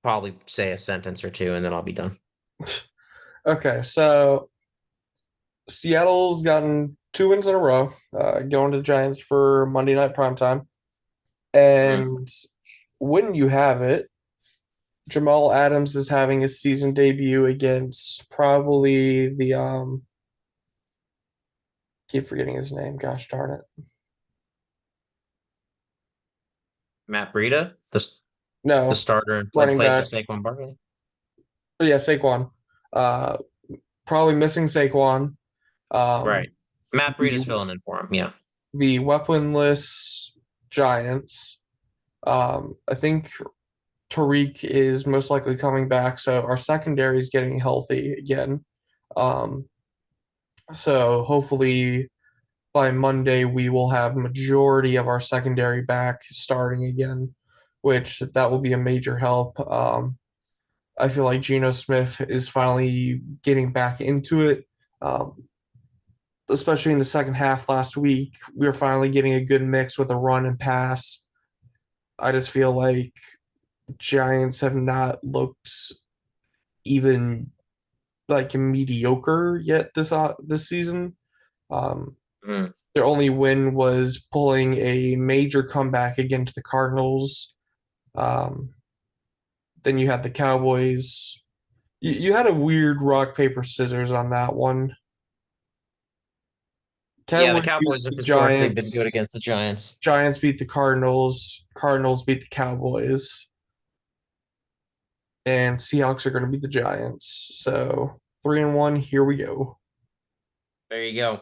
probably say a sentence or two, and then I'll be done. Okay, so Seattle's gotten 2 wins in a row, going to the Giants for Monday night primetime. Mhm. And when you have it, Jamal Adams is having his season debut against probably the keep forgetting his name. Gosh darn it. Matt Breida, the No, starter in running place of back. Saquon Barkley. Oh, yeah, Saquon. Uh, probably missing Saquon. Um, Right. Matt the Breida's filling in for him. Yeah. the weaponless Giants. I think Tariq is most likely coming back, so our secondary is getting healthy again. Um, so hopefully by Monday we will have majority of our secondary back starting again, which that will be a major help. I feel like Geno Smith is finally getting back into it. Especially in the second half last week, we were finally getting a good mix with a run and pass. I just feel like Giants have not looked even like mediocre yet this season. Um, Mhm. their only win was pulling a major comeback against the Cardinals. Um, then you had the Cowboys. You had a weird rock paper scissors on that one. Yeah, the Cowboys beat Cowboys have the historically been good Giants. against the Giants. Giants beat the Cardinals. Cardinals beat the Cowboys. And Seahawks are going to beat the Giants. So 3-1. Here we go. There you go.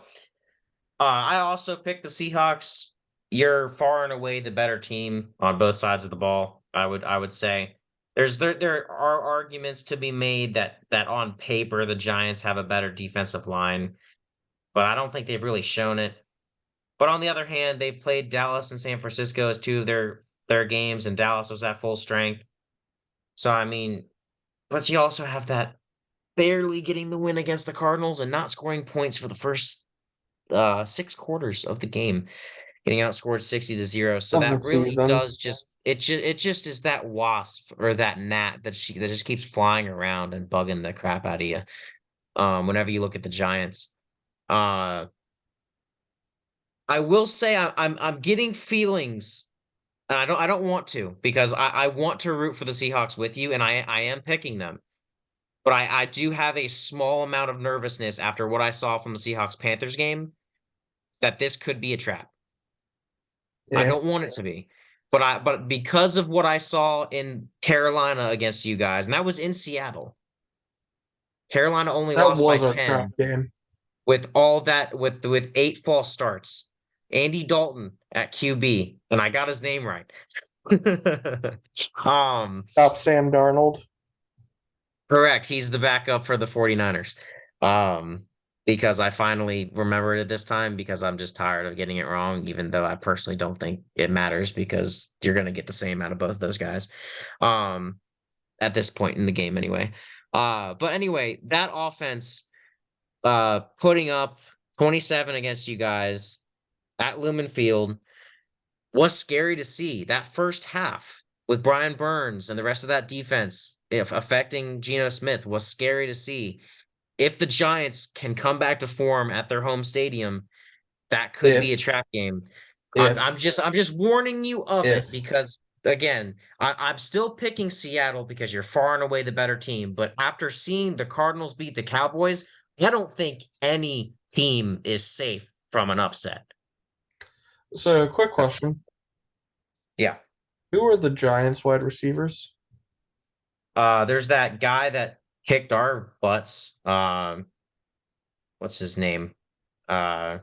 I also picked the Seahawks. You're far and away the better team on both sides of the ball. I would say there are arguments to be made that on paper the Giants have a better defensive line, but I don't think they've really shown it. But on the other hand, they've played Dallas and San Francisco as two of their games, and Dallas was at full strength. So I mean, but you also have that barely getting the win against the Cardinals and not scoring points for the first 6 quarters of the game, getting outscored 60-0. So Of the that really season. does just is that wasp or that gnat that just keeps flying around and bugging the crap out of you. Whenever you look at the Giants. Uh I will say I'm getting feelings. And I don't want to because I want to root for the Seahawks with you, and I am picking them. But I do have a small amount of nervousness after what I saw from the Seahawks Panthers game that this could be a trap. I Yeah, don't want it to be. But because of what I saw in Carolina against you guys, and that was in Seattle. Carolina only that lost by was our trap 10 game. with all that with 8 false starts. Andy Dalton at QB, and I got his name right. um Stop Sam Darnold. Correct. He's the backup for the 49ers. Um, because I finally remembered it this time because I'm just tired of getting it wrong, even though I personally don't think it matters because you're gonna get the same out of both of those guys. Um, at this point in the game anyway. But anyway, that offense putting up 27 against you guys at Lumen Field was scary to see. That first half with Brian Burns and the rest of that defense if affecting Geno Smith was scary to see. If the Giants can come back to form at their home stadium, that could be a If trap game. I'm if just warning you of it if because again, I'm still picking Seattle because you're far and away the better team. But after seeing the Cardinals beat the Cowboys, I don't think any team is safe from an upset. so, quick question: Yeah. who are the Giants' wide receivers? There's that guy that kicked our butts. What's his name? Uh,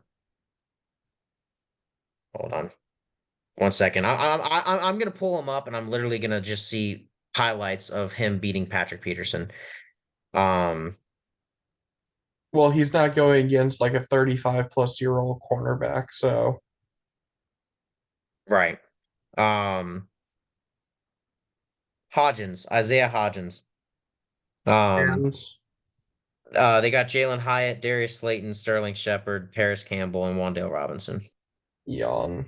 Hold on. 1 second. I'm gonna pull him up, and I'm literally gonna just see highlights of him beating Patrick Peterson. Um, Well, he's not going against like a 35 plus year old cornerback, so right. Um, Isaiah Hodgins. Um, and they got Jalen Hyatt, Darius Slayton, Sterling Shepard, Paris Campbell, and Wandale Robinson. yawn.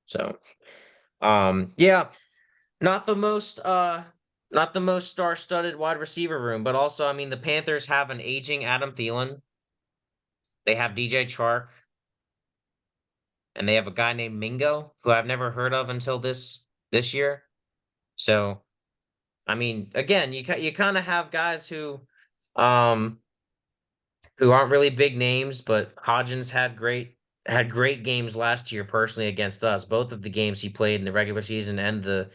So, yeah, not the most not the most star-studded wide receiver room, but also, I mean, the Panthers have an aging Adam Thielen. They have DJ Chark. And they have a guy named Mingo who I've never heard of until this year. So, I mean, again, you kind of have guys um who aren't really big names, but Hodgins had great games last year personally against us. Both of the games he played in the regular season and the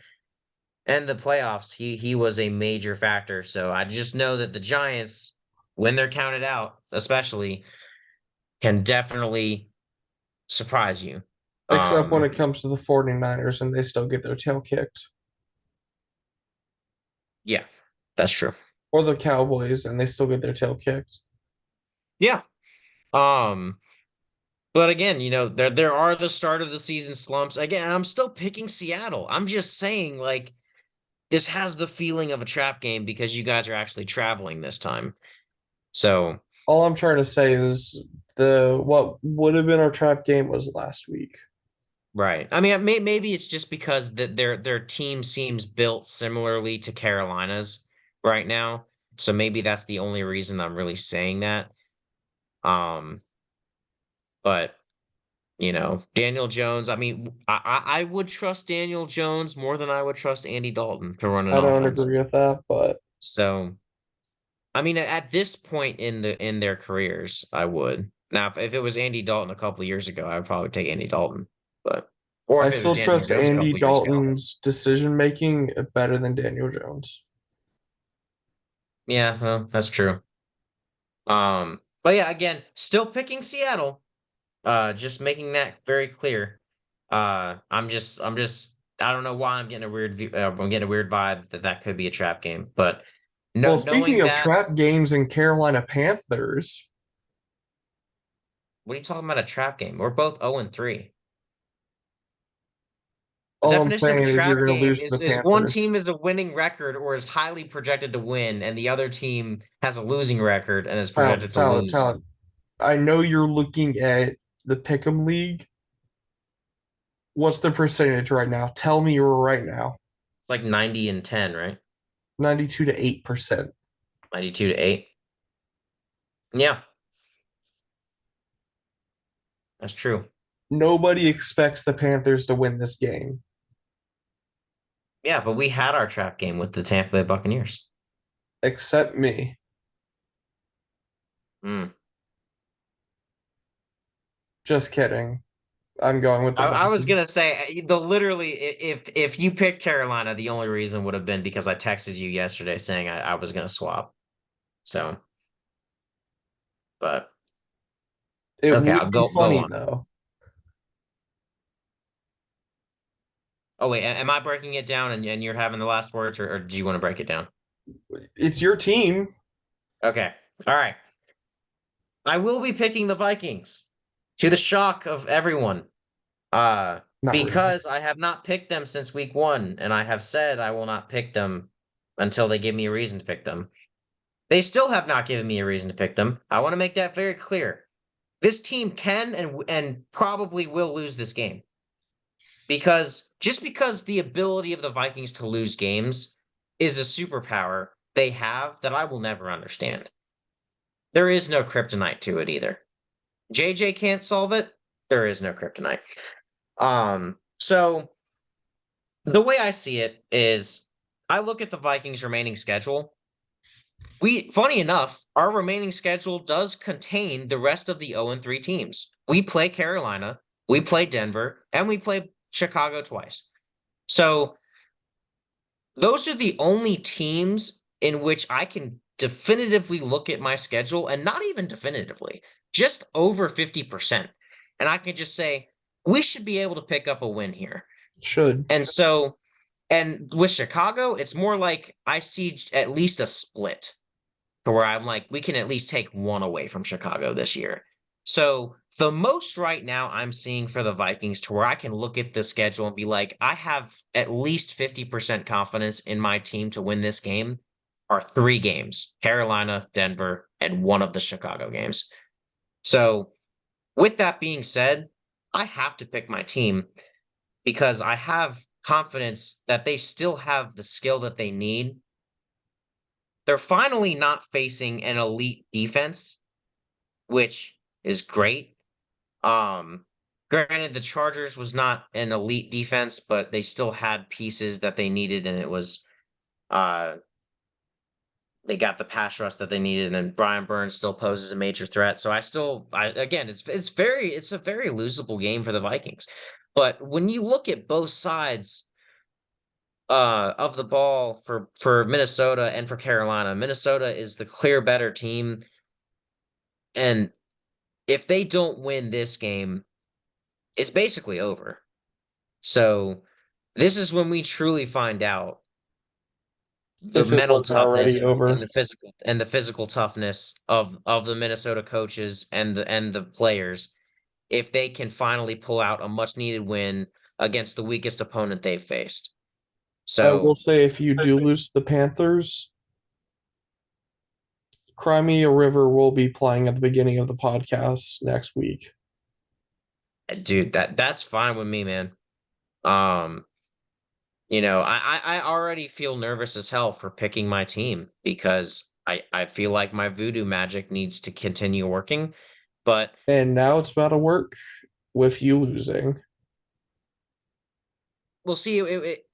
playoffs, he was a major factor. So I just know that the Giants, when they're counted out, especially, can definitely surprise you. Except when Um, it comes to the 49ers and they still get their tail kicked. yeah, that's true. Or the Cowboys and they still get their tail kicked. Yeah. Um, but again, there are the start of the season slumps. Again, I'm still picking Seattle. I'm just saying, like, this has the feeling of a trap game because you guys are actually traveling this time. So, All I'm trying to say is the what would have been our trap game was last week. right. I mean, maybe it's just because their team seems built similarly to Carolina's right now. So maybe that's the only reason I'm really saying that. Um, but Daniel Jones. I mean, I would trust Daniel Jones more than I would trust Andy Dalton to run an I don't offense. agree with that, but So, I mean, at this point in their careers, I would. Now, if it was Andy Dalton a couple of years ago, I would probably take Andy Dalton. But or I if it was still Daniel trust Jones a Andy couple of years ago, Dalton's decision making better than Daniel Jones. yeah, well, that's true. But yeah, again, still picking Seattle. Just making that very clear. I don't know why I'm getting a I'm getting a weird vibe that that could be a trap game, but no, Well, speaking knowing of that, trap games and Carolina Panthers, what are you talking about a trap game? We're both 0-3. The all I'm definition of a saying is trap you're going to game lose to the is one Panthers. team is a winning record or is highly projected to win, and the other team has a losing record and is projected to lose. Talent. I know you're looking at the Pick'em League. What's the percentage right now? Tell me right now. It's like 90-10, right? 92 to 8%. 92-8. Yeah, that's true. Nobody expects the Panthers to win this game Yeah, but we had our trap game with the Tampa Bay Buccaneers. except me. Hmm. Just kidding. I'm going with the I was Vikings. gonna say the literally if you picked Carolina, the only reason would have been because I texted you yesterday saying I was gonna swap. So, but It okay, would I'll be go funny on. though. Oh wait, am I breaking it down and you're having the last words, or do you want to break it down? It's your team. Okay, all right. I will be picking the Vikings to the shock of everyone. Uh, Not really. because I have not picked them since week one, and I have said I will not pick them until they give me a reason to pick them. They still have not given me a reason to pick them. I want to make that very clear. This team can and probably will lose this game because just because the ability of the Vikings to lose games is a superpower they have that I will never understand. There is no kryptonite to it either. JJ can't solve it. There is no kryptonite. So the way I see it is I look at the Vikings remaining schedule. Funny enough, our remaining schedule does contain the rest of the 0-3 teams. We play Carolina, we play Denver, and we play Chicago twice. So those are the only teams in which I can definitively look at my schedule, and not even definitively, just over 50%. And I can just say, we should be able to pick up a win here. Should. And with Chicago, it's more like I see at least a split to where I'm like, we can at least take one away from Chicago this year. So the most right now I'm seeing for the Vikings to where I can look at the schedule and be like, I have at least 50% confidence in my team to win this game are three games: Carolina, Denver, and one of the Chicago games. So with that being said, I have to pick my team because I have confidence that they still have the skill that they need. They're finally not facing an elite defense, which is great. Granted, the Chargers was not an elite defense, but they still had pieces that they needed, and it was uh they got the pass rush that they needed, and then Brian Burns still poses a major threat. So I again, it's a very losable game for the Vikings. But when you look at both sides of the ball for Minnesota and for Carolina, Minnesota is the clear better team, and if they don't win this game, it's basically over. So this is when we truly find out the If it mental wasn't already toughness over. and the physical toughness of the Minnesota coaches and the players if they can finally pull out a much needed win against the weakest opponent they've faced. I will So say if you do lose to the Panthers, Crimea River will be playing at the beginning of the podcast next week. dude, that's fine with me, man. Um, I already feel nervous as hell for picking my team because I feel like my voodoo magic needs to continue working. But And now it's about to work with you losing. we'll see.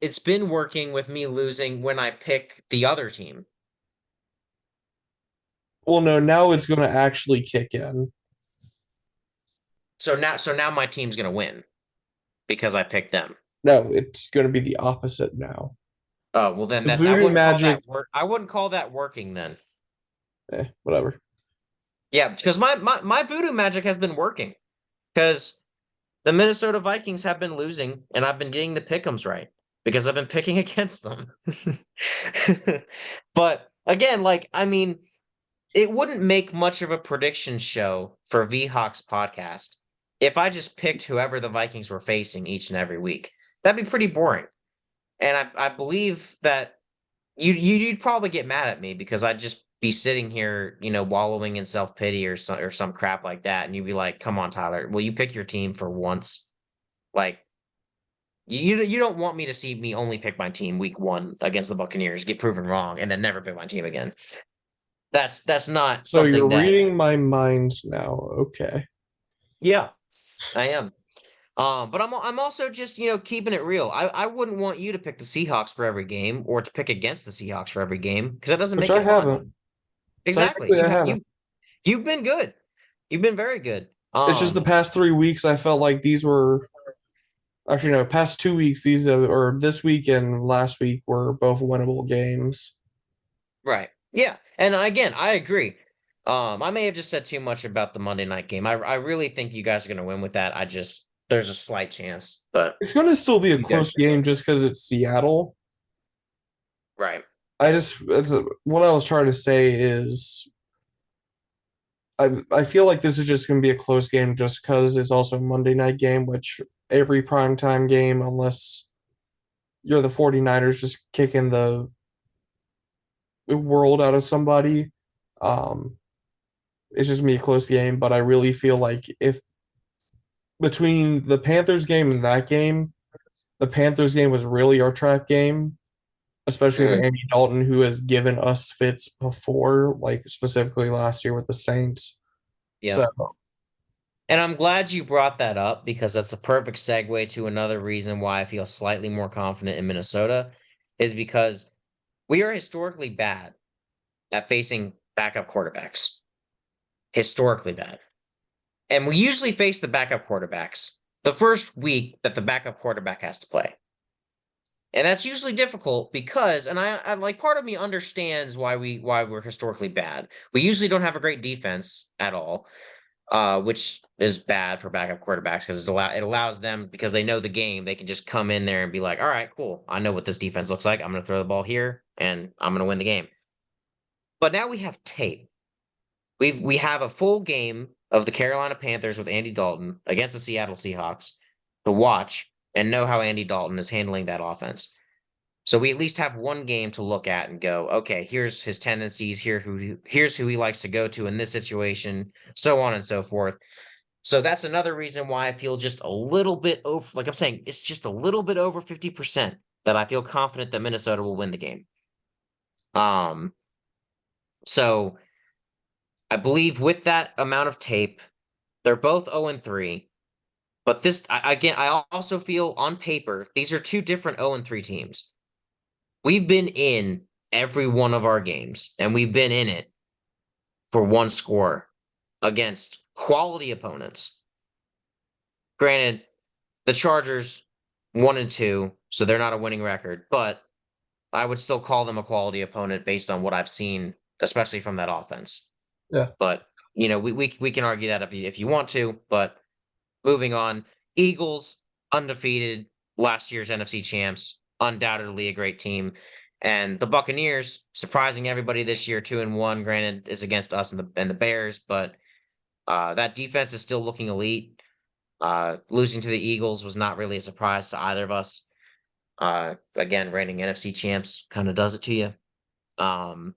It's been working with me losing when I pick the other team. Well, no, now it's going to actually kick in. So now my team's gonna win because I picked them. No, it's going to be the opposite now. Oh well, then The that I voodoo wouldn't call magic, that work. I wouldn't call that working then. whatever. Yeah, because my voodoo magic has been working because the Minnesota Vikings have been losing, and I've been getting the pick'ems right because I've been picking against them. But again, like I mean, it wouldn't make much of a prediction show for VHawks podcast if I just picked whoever the Vikings were facing each and every week. That'd be pretty boring. And I believe that you'd probably get mad at me because I'd just be sitting here, wallowing in self pity or some crap like that, and you'd be like, "Come on, Tyler, will you pick your team for once?" Like you don't want me to see me only pick my team week one against the Buccaneers, get proven wrong, and then never pick my team again. That's not So you're something that. reading my mind now. Okay. Yeah, I am. But I'm also just keeping it real. I wouldn't want you to pick the Seahawks for every game or to pick against the Seahawks for every game because that doesn't Which make I it fun. haven't. Exactly. Technically, I haven't. You've been good. You've been very good. It's just the past 3 weeks, I felt like these were actually no, past 2 weeks. These or this week and last week were both winnable games. Right. Yeah. And again, I agree. I may have just said too much about the Monday night game. I really think you guys are gonna win with that. There's a slight chance, but It's going to still be a you guys close game just because it's Seattle. right. What I was trying to say is I feel like this is just going to be a close game just because it's also a Monday night game, which every primetime game, unless you're the 49ers just kicking the world out of somebody, um, it's just gonna be a close game. But I really feel like if between the Panthers game and that game, the Panthers game was really our trap game, especially with Mhm. Andy Dalton, who has given us fits before, like specifically last year with the Saints. So Yep. And I'm glad you brought that up because that's a perfect segue to another reason why I feel slightly more confident in Minnesota is because we are historically bad at facing backup quarterbacks. Historically bad. And we usually face the backup quarterbacks the first week that the backup quarterback has to play. And that's usually difficult because, and I like part of me understands why we're historically bad. We usually don't have a great defense at all, which is bad for backup quarterbacks because it allows them because they know the game. They can just come in there and be like, all right, cool. I know what this defense looks like. I'm going to throw the ball here and I'm going to win the game. But now we have tape. We have a full game of the Carolina Panthers with Andy Dalton against the Seattle Seahawks to watch and know how Andy Dalton is handling that offense. So we at least have one game to look at and go, okay, here's his tendencies, here's who he likes to go to in this situation, so on and so forth. So that's another reason why I feel just a little bit over, like I'm saying, it's just a little bit over 50% that I feel confident that Minnesota will win the game. Um, so I believe with that amount of tape, they're both 0-3. But again, I also feel on paper, these are two different 0-3 teams. We've been in every one of our games, and we've been in it for one score against quality opponents. Granted, the Chargers 1-2, so they're not a winning record, but I would still call them a quality opponent based on what I've seen, especially from that offense. yeah, But we can argue that if you want to, but moving on, Eagles undefeated, last year's NFC champs, undoubtedly a great team. And the Buccaneers, surprising everybody this year, 2-1. Granted, is against us and the Bears, but that defense is still looking elite. Losing to the Eagles was not really a surprise to either of us. Again, reigning NFC champs kind of does it to you. Um,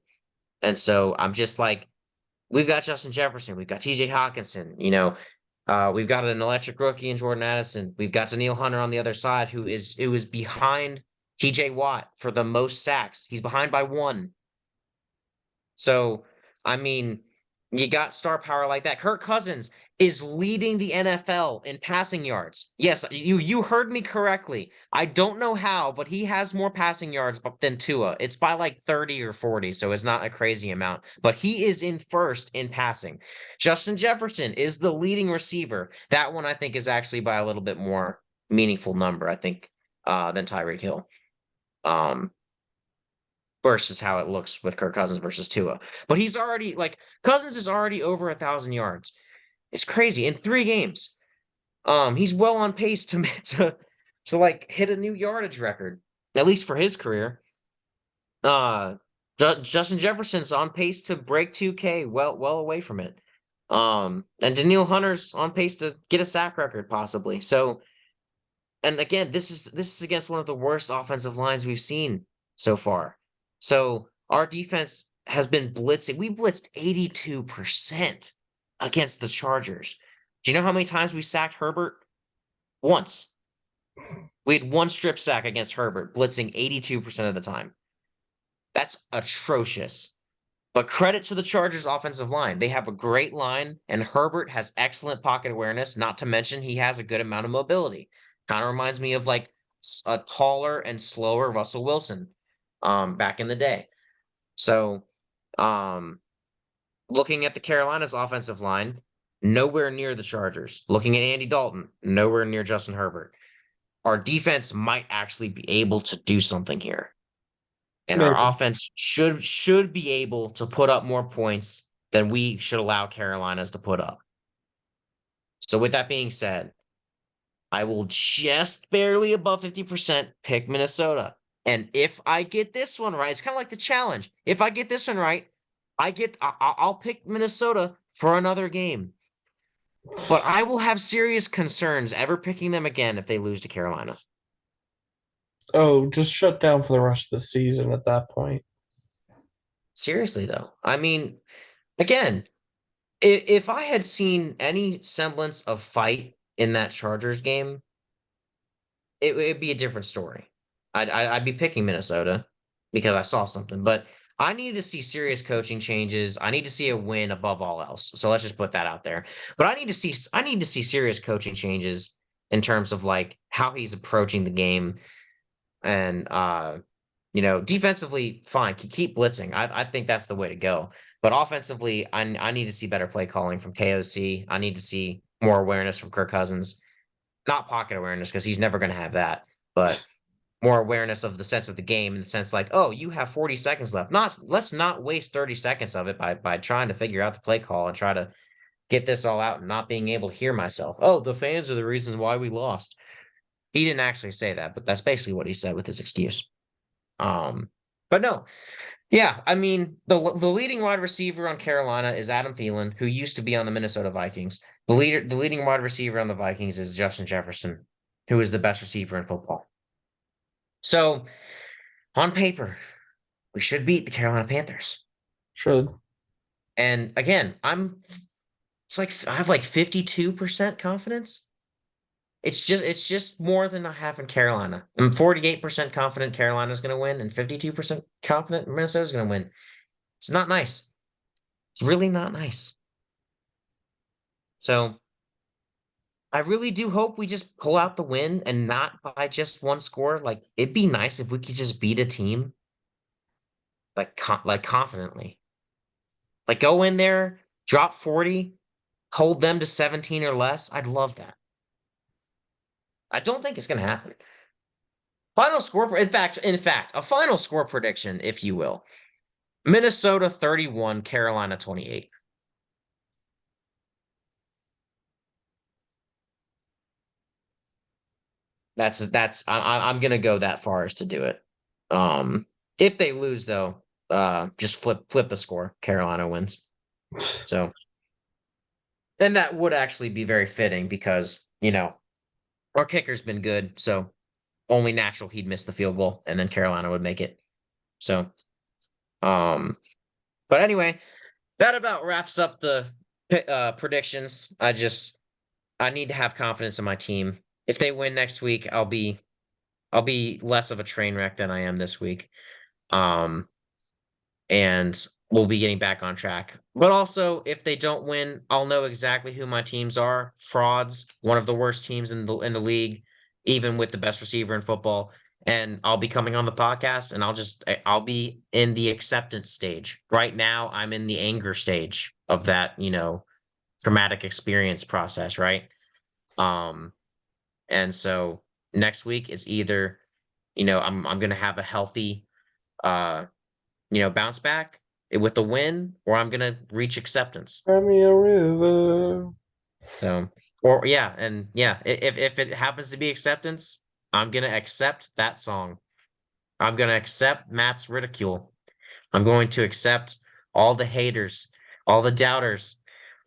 and so I'm just like, we've got Justin Jefferson, we've got TJ Hawkinson, we've got an electric rookie in Jordan Addison. We've got Daniil Hunter on the other side, who is behind TJ Watt for the most sacks. He's behind by one. So, I mean, you got star power like that. Kirk Cousins is leading the NFL in passing yards. Yes, you heard me correctly. I don't know how, but he has more passing yards than Tua. It's by like 30 or 40, so it's not a crazy amount. But he is in first in passing. Justin Jefferson is the leading receiver. That one I think is actually by a little bit more meaningful number, I think, than Tyreek Hill. Um, versus how it looks with Kirk Cousins versus Tua. But he's already like Cousins is already over 1,000 yards. It's crazy in 3 games. He's well on pace to to like hit a new yardage record, at least for his career. Uh, Justin Jefferson's on pace to break 2K, well away from it. And Daniil Hunter's on pace to get a sack record possibly. So, and again, this is against one of the worst offensive lines we've seen so far. So our defense has been blitzing. We blitzed 82% against the Chargers. Do you know how many times we sacked Herbert? Once. We had one strip sack against Herbert, blitzing 82% of the time. That's atrocious. But credit to the Chargers offensive line. They have a great line, and Herbert has excellent pocket awareness, not to mention he has a good amount of mobility. Kind of reminds me of like a taller and slower Russell Wilson back in the day. So um looking at the Carolinas offensive line, nowhere near the Chargers. Looking at Andy Dalton, nowhere near Justin Herbert. Our defense might actually be able to do something here. And our maybe. offense should be able to put up more points than we should allow Carolinas to put up. So with that being said, I will just barely above 50% pick Minnesota. And if I get this one right, it's kind of like the challenge. If I get this one right, I'll pick Minnesota for another game. But I will have serious concerns ever picking them again if they lose to Carolina. Oh, just shut down for the rest of the season at that point. Seriously, though. I mean, again, if I had seen any semblance of fight in that Chargers game, it'd be a different story. I'd be picking Minnesota because I saw something, but I need to see serious coaching changes. I need to see a win above all else. So let's just put that out there. But I need to see serious coaching changes in terms of like how he's approaching the game and defensively, fine, keep blitzing. I think that's the way to go. But offensively, I need to see better play calling from KOC. I need to see more awareness from Kirk Cousins. Not pocket awareness because he's never going to have that, but more awareness of the sense of the game in the sense like, oh, you have 40 seconds left. Not let's not waste 30 seconds of it by trying to figure out the play call and try to get this all out and not being able to hear myself. Oh, the fans are the reason why we lost. He didn't actually say that, but that's basically what he said with his excuse. Um, but no, yeah, I mean the leading wide receiver on Carolina is Adam Thielen, who used to be on the Minnesota Vikings. The leading wide receiver on the Vikings is Justin Jefferson, who is the best receiver in football. So on paper, we should beat the Carolina Panthers. Should. And again, it's like I have like 52% confidence. It's just more than I have in Carolina. I'm 48% confident Carolina's going to win and 52% confident Minnesota's going to win. It's not nice. It's really not nice. So I really do hope we just pull out the win and not by just one score. Like it'd be nice if we could just beat a team like confidently. Like go in there, drop 40, hold them to 17 or less. I'd love that. I don't think it's going to happen. Final score, in fact, a final score prediction, if you will. Minnesota 31, Carolina 28. I'm gonna go that far as to do it. If they lose though, just flip the score. Carolina wins. So, and that would actually be very fitting because our kicker's been good, so only natural he'd miss the field goal, and then Carolina would make it. So, um, but anyway, that about wraps up the predictions. I need to have confidence in my team. If they win next week, I'll be less of a train wreck than I am this week. Um, and we'll be getting back on track. But also, if they don't win, I'll know exactly who my teams are. Frauds, one of the worst teams in the league, even with the best receiver in football. And I'll be coming on the podcast, and I'll be in the acceptance stage. Right now, I'm in the anger stage of that, traumatic experience process, right? Um, and so next week is either, I'm gonna have a healthy uh bounce back with a win, or I'm gonna reach acceptance. Cry me a river. So, or yeah, and yeah, if it happens to be acceptance, I'm gonna accept that song. I'm gonna accept Matt's ridicule. I'm going to accept all the haters, all the doubters.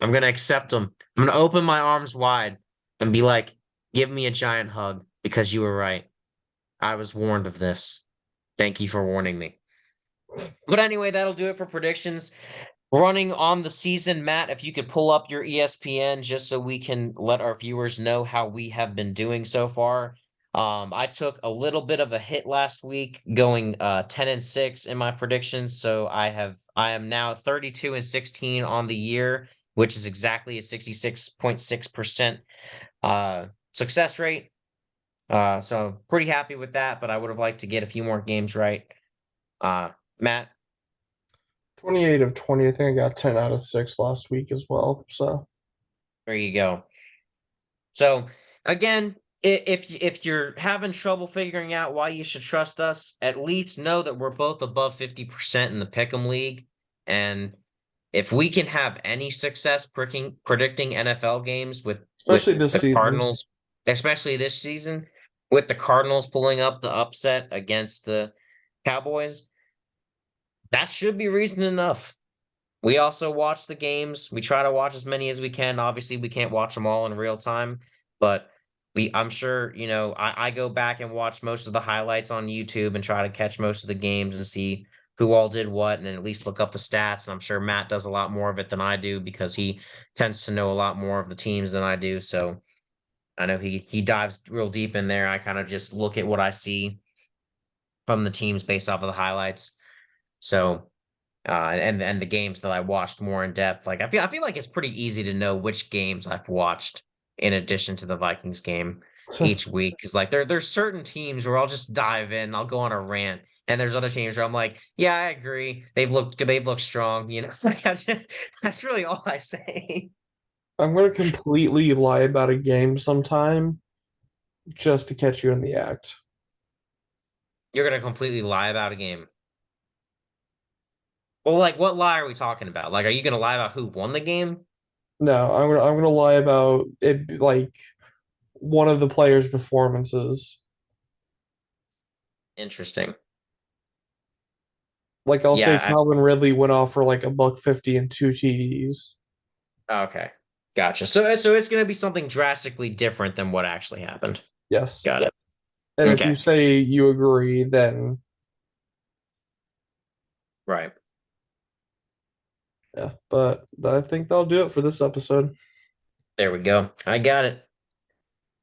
I'm gonna accept them. I'm gonna open my arms wide and be like, "Give me a giant hug because you were right. I was warned of this. Thank you for warning me." But anyway, that'll do it for predictions. Running on the season, Matt, if you could pull up your ESPN just so we can let our viewers know how we have been doing so far. I took a little bit of a hit last week, going 10-6 in my predictions. So I am now 32-16 on the year, which is exactly a 66.6% success rate. So pretty happy with that, but I would have liked to get a few more games right. Matt, 28 of 20. I think I got 10 out of 6 last week as well. So, there you go. So again, if you're having trouble figuring out why you should trust us, at least know that we're both above 50% in the Pick'em League. And if we can have any success predicting NFL games with especially this the season. Cardinals, especially this season, with the Cardinals pulling up the upset against the Cowboys, that should be reason enough. We also watch the games. We try to watch as many as we can. Obviously, we can't watch them all in real time, but I'm sure, I go back and watch most of the highlights on YouTube and try to catch most of the games and see who all did what and at least look up the stats. And I'm sure Matt does a lot more of it than I do because he tends to know a lot more of the teams than I do. So I know he dives real deep in there. I kind of just look at what I see from the teams based off of the highlights. So and the games that I watched more in depth. Like I feel like it's pretty easy to know which games I've watched in addition to the Vikings game each week. Because like there's certain teams where I'll just dive in, I'll go on a rant, and there's other teams where I'm like, yeah, I agree. They've looked strong. That's really all I say. I'm gonna completely lie about a game sometime just to catch you in the act. You're gonna completely lie about a game. Well, like what lie are we talking about? Like, are you gonna lie about who won the game? No, I'm gonna lie about it, like one of the players' performances. Interesting. Like I'll say Yeah, Calvin Ridley went off for like a buck 50 and two TDs. okay. Gotcha. So it's going to be something drastically different than what actually happened. Yes. Got it. And if you Okay. say you agree, then Right. yeah. But I think that'll do it for this episode. There we go. I got it.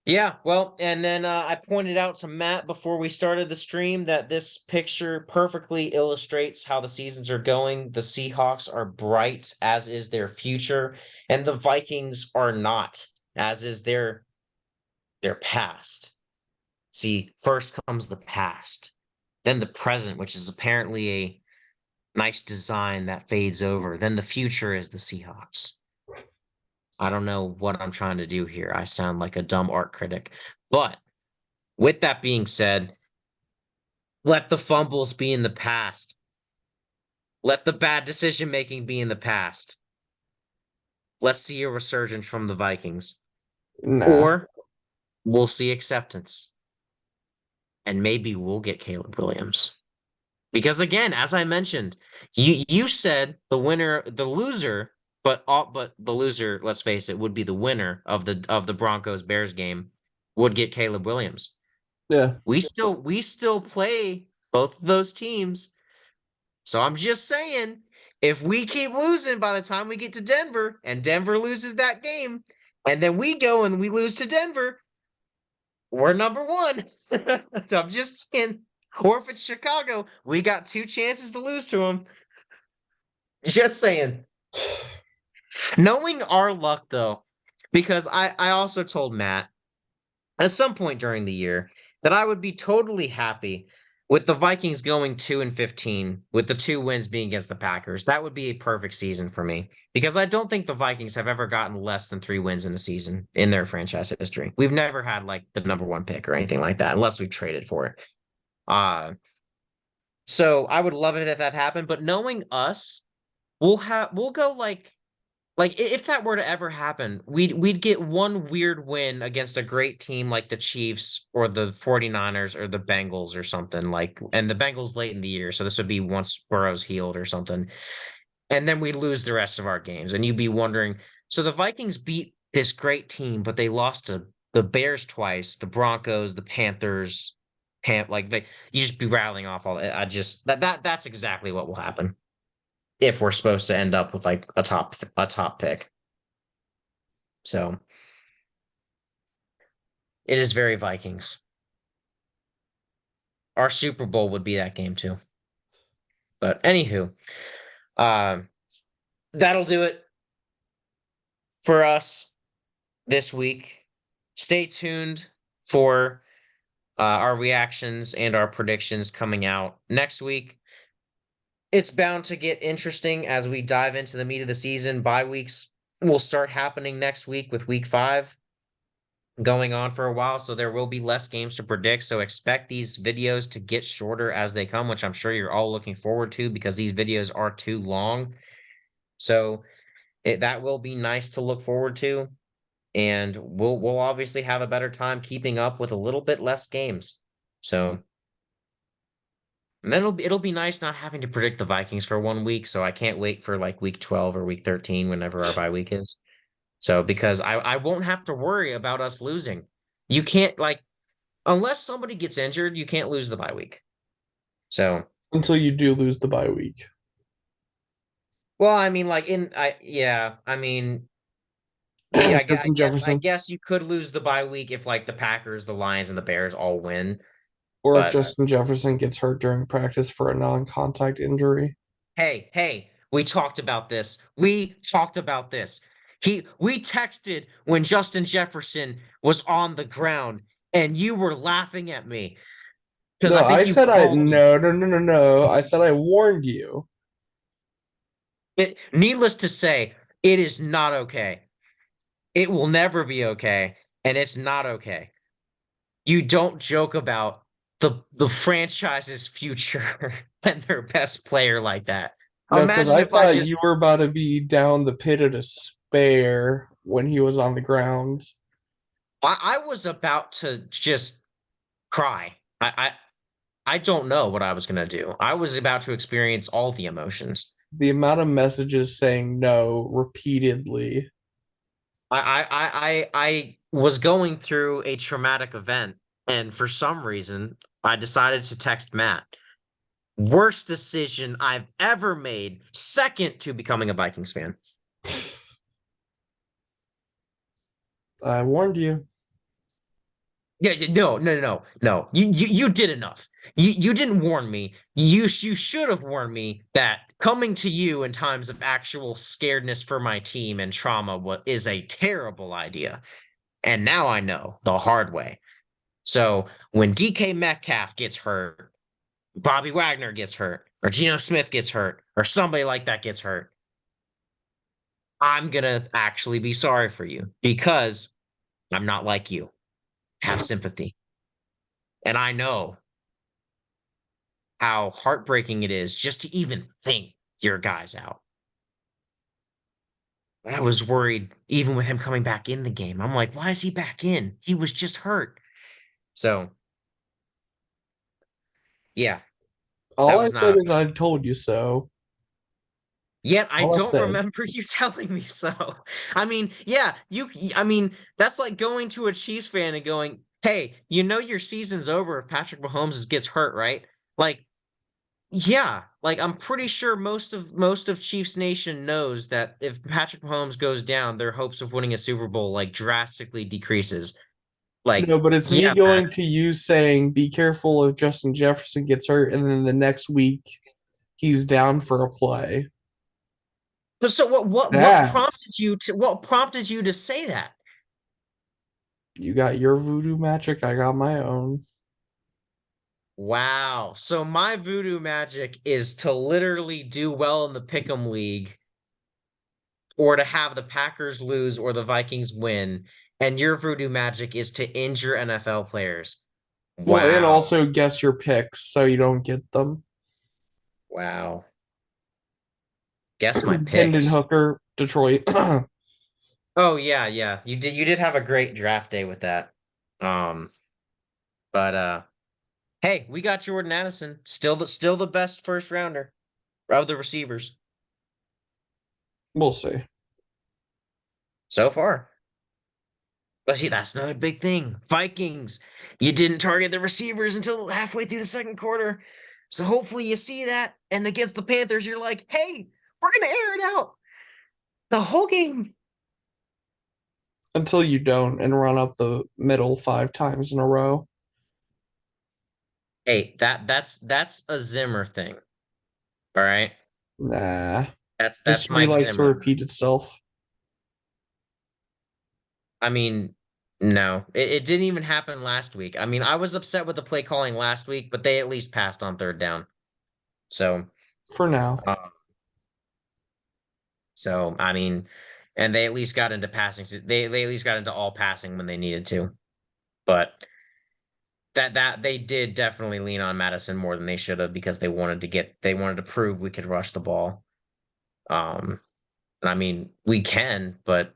Yeah, well, and then I pointed out to Matt before we started the stream that this picture perfectly illustrates how the seasons are going. The Seahawks are bright, as is their future, and the Vikings are not, as is their past. See, first comes the past, then the present, which is apparently a nice design that fades over. Then the future is the Seahawks. I don't know what I'm trying to do here. I sound like a dumb art critic. But with that being said, let the fumbles be in the past. Let the bad decision making be in the past. Let's see a resurgence from the Vikings. Nah. Or we'll see acceptance. And maybe we'll get Caleb Williams. Because again, as I mentioned, you said the loser, but the loser, let's face it, would be the winner of the Broncos Bears game would get Caleb Williams. Yeah. We still play both of those teams. So I'm just saying, if we keep losing by the time we get to Denver and Denver loses that game, and then we go and we lose to Denver, we're number one. I'm just saying. Or if it's Chicago, we got two chances to lose to them. Just saying. Knowing our luck, though, because I also told Matt at some point during the year that I would be totally happy with the Vikings going 2-15, with the two wins being against the Packers. That would be a perfect season for me because I don't think the Vikings have ever gotten less than 3 wins in a season in their franchise history. We've never had like the number one pick or anything like that unless we traded for it. Uh, so I would love it if that happened, but knowing us, we'll go like if that were to ever happen, we'd get one weird win against a great team like the Chiefs or the 49ers or the Bengals or something like and the Bengals late in the year, so this would be once Burrow's healed or something. And then we lose the rest of our games and you'd be wondering, so the Vikings beat this great team, but they lost to the Bears twice, the Broncos, the Panthers, like they you just be rattling off all I just that's exactly what will happen if we're supposed to end up with like a top pick. So it is very Vikings. Our Super Bowl would be that game too. But anywho, um, that'll do it for us this week. Stay tuned for our reactions and our predictions coming out next week. It's bound to get interesting as we dive into the meat of the season. Bye weeks will start happening next week with week 5 going on for a while, so there will be less games to predict. So expect these videos to get shorter as they come, which I'm sure you're all looking forward to because these videos are too long. So that will be nice to look forward to, and we'll obviously have a better time keeping up with a little bit less games. So And then it'll be nice not having to predict the Vikings for 1 week, so I can't wait for like week 12 or week 13 whenever our bye week is. So because I won't have to worry about us losing. You can't like unless somebody gets injured, you can't lose the bye week. So, Until you do lose the bye week. well, I mean like in I yeah, I mean Justin I Jefferson. guess you could lose the bye week if like the Packers, the Lions, and the Bears all win. Or if But Justin Jefferson gets hurt during practice for a non contact injury. hey, we talked about this. We talked about this. We texted when Justin Jefferson was on the ground, and you were laughing at me because No, I I think you said I called me. no no no no no. I said I warned you. Needless to say, it is not okay. It will never be okay, and it's not okay. You don't joke about the franchise's future and their best player like that. No, because Imagine I if I thought just you were about to be down the pit of despair when he was on the ground. I was about to just cry. I don't know what I was gonna do. I was about to experience all the emotions. The amount of messages saying no repeatedly. I was going through a traumatic event, and for some reason, I decided to text Matt. Worst decision I've ever made, second to becoming a Vikings fan. I warned you. No. You did enough. You didn't warn me. You should have warned me that coming to you in times of actual scaredness for my team and trauma is a terrible idea. And now I know the hard way. So when DK Metcalf gets hurt, Bobby Wagner gets hurt, or Geno Smith gets hurt, or somebody like that gets hurt, I'm gonna actually be sorry for you because I'm not like you. Have sympathy. And I know how heartbreaking it is just to even think your guy's out. I was worried even with him coming back in the game. I'm like, why is he back in? He was just hurt. So, yeah, All that I was said not is I told you so. Yet I All I don't said. remember you telling me so. I mean, yeah, I mean, that's like going to a Chiefs fan and going, "Hey, you know your season's over if Patrick Mahomes gets hurt, right?" Like, yeah, like I'm pretty sure most of Chiefs Nation knows that if Patrick Mahomes goes down, their hopes of winning a Super Bowl like drastically decreases. No, Like, but it's me yeah, man. going to you saying, be careful if Justin Jefferson gets hurt, and then the next week he's down for a play. But so That what prompted you to say that? you got your voodoo magic, I got my own. Wow. So my voodoo magic is to literally do well in the Pick'em League or to have the Packers lose or the Vikings win. And your voodoo magic is to injure NFL players. Well, and Wow. also guess your picks so you don't get them. Wow. Guess my Hendon picks. Hooker, Detroit. Oh yeah. You did have a great draft day with that. Um, but hey, we got Jordan Addison. Still the best first rounder of the receivers We'll see. so far. But see, that's not a big thing. Vikings, you didn't target the receivers until halfway through the second quarter. So hopefully you see that. And against the Panthers, you're like, hey, we're going to air it out the whole game. Until you don't and run up the middle 5 times in a row. Hey, that's a Zimmer thing. All right. Nah. That's History Mike likes to Zimmer. repeat itself. I mean, no, it didn't even happen last week. I mean, I was upset with the play calling last week, but they at least passed on third down. So, For now. uh, I mean, and they at least got into passing. They at least got into all passing when they needed to. But that they did definitely lean on Madison more than they should have because they wanted to prove we could rush the ball. Um, and I mean, we can, but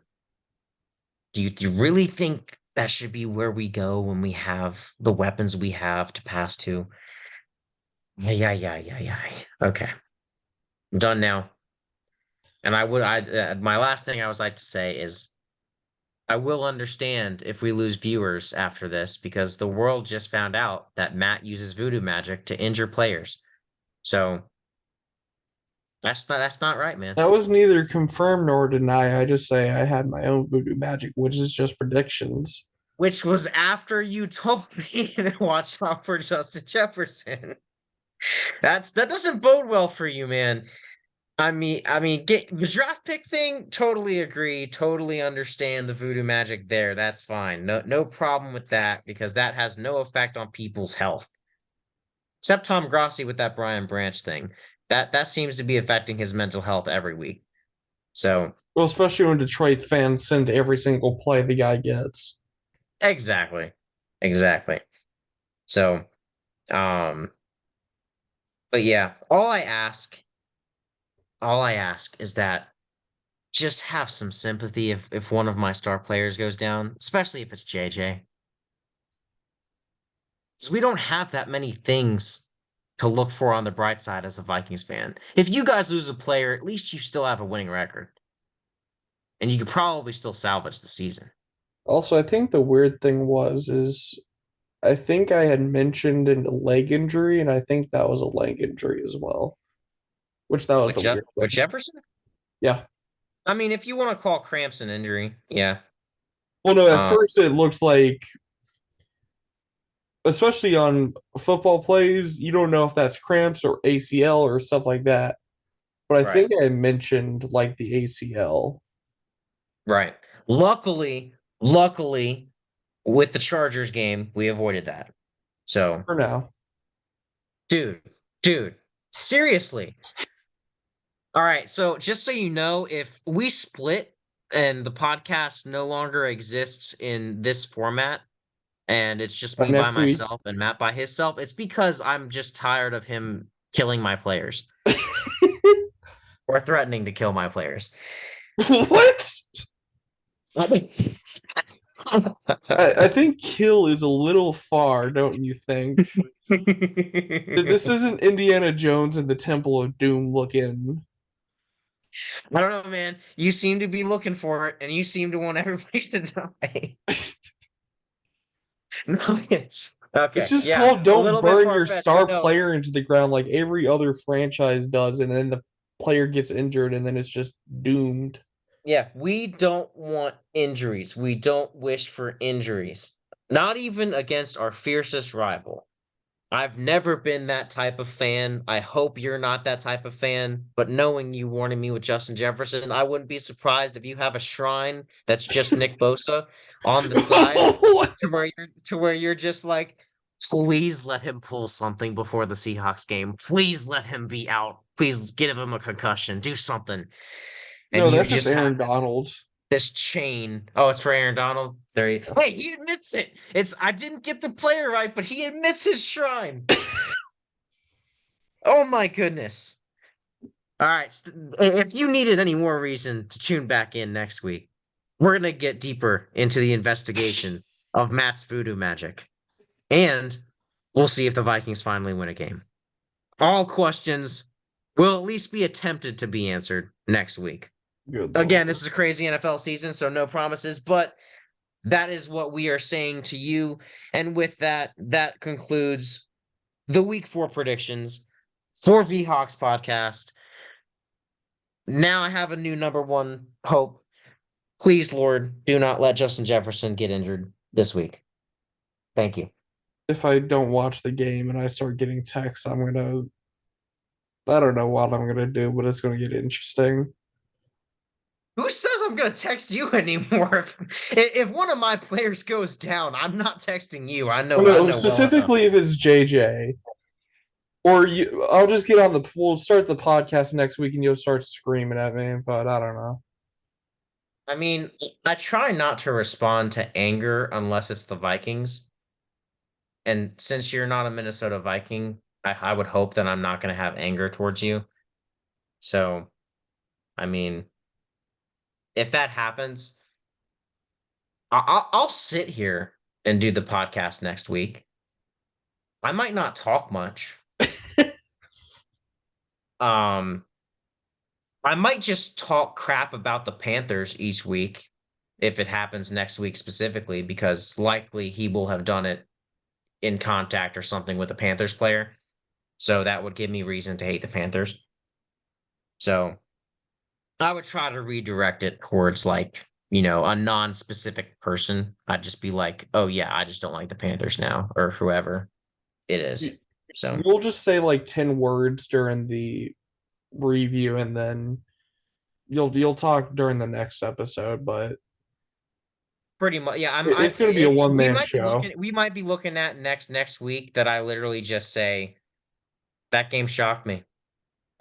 do you really think that should be where we go when we have the weapons we have to pass to? Yeah. Okay, I'm done now. And my last thing I would like to say is I will understand if we lose viewers after this because the world just found out that Matt uses voodoo magic to injure players. So that's not right, man. That was neither confirm nor deny. I just say I had my own voodoo magic, which is just predictions. Which was after you told me to watch out for Justin Jefferson. That doesn't bode well for you, man. Get the draft pick thing. Totally agree. Totally understand the voodoo magic there. That's fine. No problem with that because that has no effect on people's health. Except Tom Grossi with that Brian Branch thing. That seems to be affecting his mental health every week. So Well, especially when Detroit fans send every single play the guy gets. exactly, exactly. So um, but yeah, all I ask is that just have some sympathy if one of my star players goes down, especially if it's JJ. Because we don't have that many things to look for on the bright side as a Vikings fan. If you guys lose a player, at least you still have a winning record. And you could probably still salvage the season. Also, I think the weird thing is I think I had mentioned a leg injury, and I think that was a leg injury as well. Which that was the weird With thing. Jefferson? Yeah. I mean, if you want to call cramps an injury, yeah. Well, no, at Um, first it looked like, especially on football plays, you don't know if that's cramps or ACL or stuff like that. But I right, think I mentioned like the ACL right. Luckily, with the Chargers game, we avoided that. So, for now. dude, dude, seriously. All right. So, just so you know, if we split and the podcast no longer exists in this format, and it's just By me by next week. myself and Matt by himself, it's because I'm just tired of him killing my players or threatening to kill my players. What? I think kill is a little far, don't you think? This isn't Indiana Jones and the Temple of Doom looking. I don't know, man. You seem to be looking for it, and you seem to want everybody to die. Okay, It's okay, just yeah, called a don't little bit burn far your fetched, but star no, player into the ground like every other franchise does, and then the player gets injured and then it's just doomed. yeah, we don't want injuries. We don't wish for injuries. Not even against our fiercest rival. I've never been that type of fan. I hope you're not that type of fan. But knowing you warning me with Justin Jefferson, I wouldn't be surprised if you have a shrine that's just Nick Bosa on the side What? to where you're just like, please let him pull something before the Seahawks game. Please let him be out. Please give him a concussion. Do something. And No, you that's just just have Aaron this Donald. this chain. Oh, it's for Aaron Donald. Hey, he admits it. It's I didn't get the player right, but he admits his shrine. Oh my goodness. All right. If you needed any more reason to tune back in next week, we're going to get deeper into the investigation of Matt's voodoo magic. And we'll see if the Vikings finally win a game. All questions will at least be attempted to be answered next week. Good lord. Again, this is a crazy NFL season, so no promises, but that is what we are saying to you. And with that, that concludes the week 4 predictions for VHawks podcast. Now I have a new number one hope. Please, Lord, do not let Justin Jefferson get injured this week. Thank you. If I don't watch the game and I start getting texts, I don't know what I'm gonna do, but it's gonna get interesting. Who says I'm going to text you anymore? If one of my players goes down, I'm not texting you. I Well, know, I no, know well enough. specifically if it's JJ. Or I'll just get on we'll start the podcast next week and you'll start screaming at me, but I don't know. I mean, I try not to respond to anger unless it's the Vikings. And since you're not a Minnesota Viking, I would hope that I'm not going to have anger towards you. So, I mean, if that happens, I'll sit here and do the podcast next week. I might not talk much. Um, I might just talk crap about the Panthers each week if it happens next week specifically, because likely he will have done it in contact or something with a Panthers player. So that would give me reason to hate the Panthers. So I would try to redirect it towards like, a non-specific person. I'd just be like, oh yeah, I just don't like the Panthers now, or whoever it is. You- So We'll just say like 10 words during the review, and then you'll talk during the next episode, but pretty much, yeah. it's going to be a one man show. We might be looking at next week that I literally just say that game shocked me,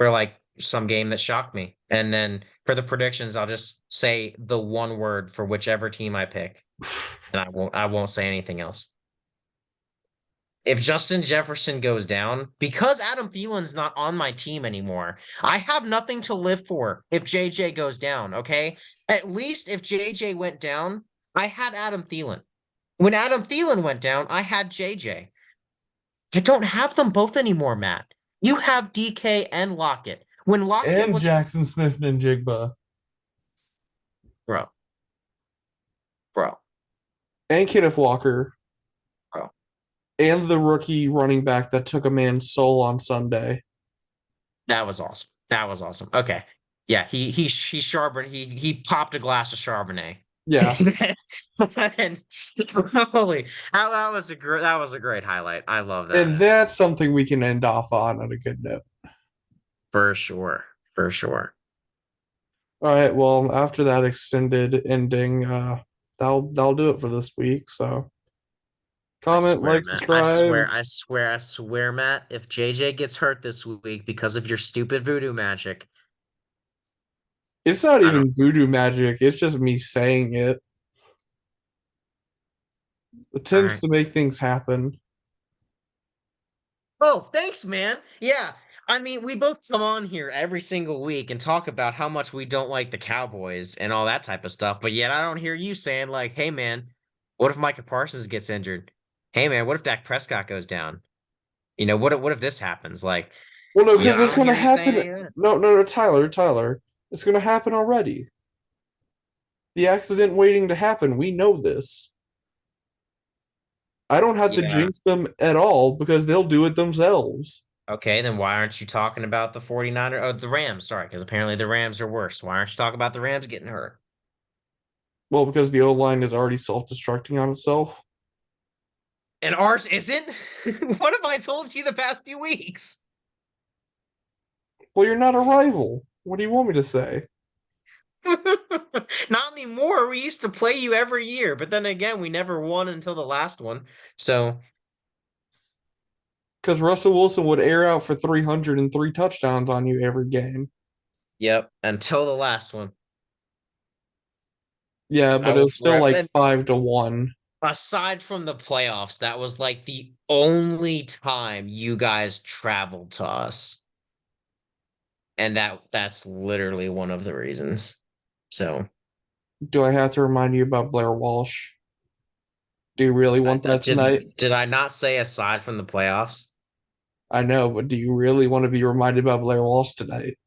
or like some game that shocked me, and then for the predictions, I'll just say the one word for whichever team I pick, and I won't say anything else. If Justin Jefferson goes down, because Adam Thielen's not on my team anymore, I have nothing to live for if JJ goes down, okay? At least if JJ went down, I had Adam Thielen. When Adam Thielen went down, I had JJ. I don't have them both anymore, Matt. You have DK and Lockett. When Lockett And was, Jackson Smith and Jigba. bro, bro, And Kenneth Walker. bro. And the rookie running back that took a man's soul on Sunday. That was awesome. That was awesome. Okay. Yeah, he Charbonnet, he popped a glass of Charbonnet. Yeah. And holy, that was a great highlight. I love that. And that's something we can end off on a good note. For sure. For sure. All right. Well, after that extended ending, that'll do it for this week. So I comment, swear, like, Matt. I subscribe. swear, I swear, I swear, Matt, if JJ gets hurt this week because of your stupid voodoo magic, It's not I don't even voodoo magic. It's just me saying it. It all tends right. to make things happen. Oh, thanks, man. Yeah. I mean, we both come on here every single week and talk about how much we don't like the Cowboys and all that type of stuff. But yet I don't hear you saying, like, hey, man, what if Micah Parsons gets injured? Hey, man, what if Dak Prescott goes down? What if this happens? Like, Well, no, yeah, because I it's don't gonna hear you saying happen. any of that. No, Tyler. It's gonna happen already. The accident waiting to happen. We know this. I don't have to Yeah. jinx them at all because they'll do it themselves. Okay, then why aren't you talking about the 49er? Oh, the Rams. Sorry, because apparently the Rams are worse. Why aren't you talking about the Rams getting hurt? Well, because the O line is already self destructing on itself. And ours isn't? What have I told you the past few weeks? Well, you're not a rival. What do you want me to say? Not anymore. We used to play you every year, but then again, we never won until the last one. So, Because Russell Wilson would air out for 303 touchdowns on you every game. yep, until the last one. Yeah, I but it will was still forever. like And 5-1. aside from the playoffs, that was like the only time you guys traveled to us. And that's literally one of the reasons. So, Do I have to remind you about Blair Walsh? Do you really want that tonight? did I not say aside from the playoffs? I know, but do you really want to be reminded about Blair Walsh tonight?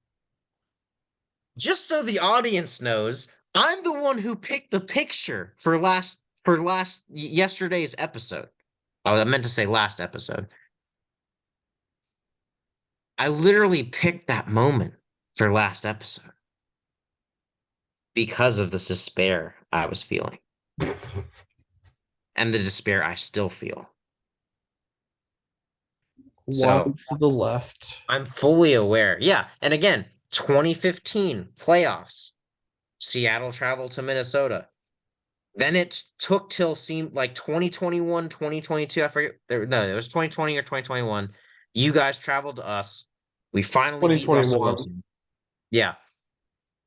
Just so the audience knows, I'm the one who picked the picture for yesterday's episode. Oh, I meant to say last episode. I literally picked that moment for last episode because of the despair I was feeling and the despair I still feel. So Wide to the left. I'm fully aware. Yeah. And again, 2015 playoffs, Seattle traveled to Minnesota. Then it took till seemed like 2021, 2022. I forget. No, it was 2020 or 2021. You guys traveled to us. We finally beat Russell 2021. Wilson. Yeah.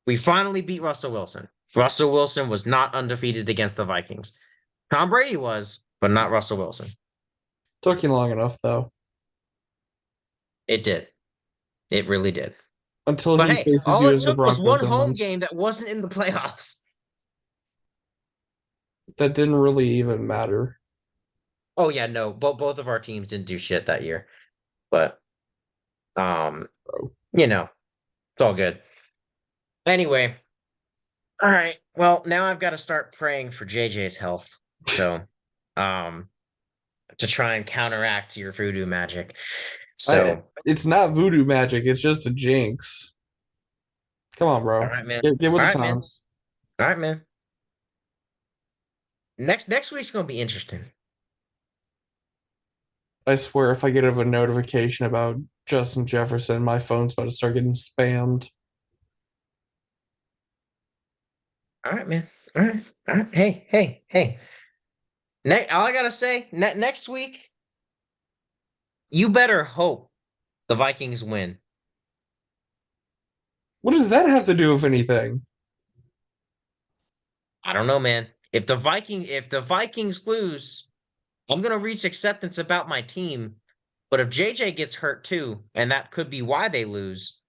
We finally beat Russell Wilson. Russell Wilson was not undefeated against the Vikings. Tom Brady was, but not Russell Wilson. Took you long enough, though. It did. It really did. Until But he hey, faces all you it as the took was Broncos one home Demons. game that wasn't in the playoffs. That didn't really even matter. Oh yeah, no, both of our teams didn't do shit that year. But um You know, it's all good. Anyway, all right. Well, now I've got to start praying for JJ's health. So, um, to try and counteract your voodoo magic. I So, it's not voodoo magic, it's just a jinx. Come on, all bro. right, man. Get with All the right, man. times. All right, man. Next week's gonna be interesting. I swear if I get a notification about Justin Jefferson, my phone's about to start getting spammed. All right, man. All right. All right. Hey, hey, hey. All I gotta say, next week, you better hope the Vikings win. What does that have to do with anything? I don't know, man. If the Vikings lose, I'm gonna reach acceptance about my team. But if JJ gets hurt too, and that could be why they lose,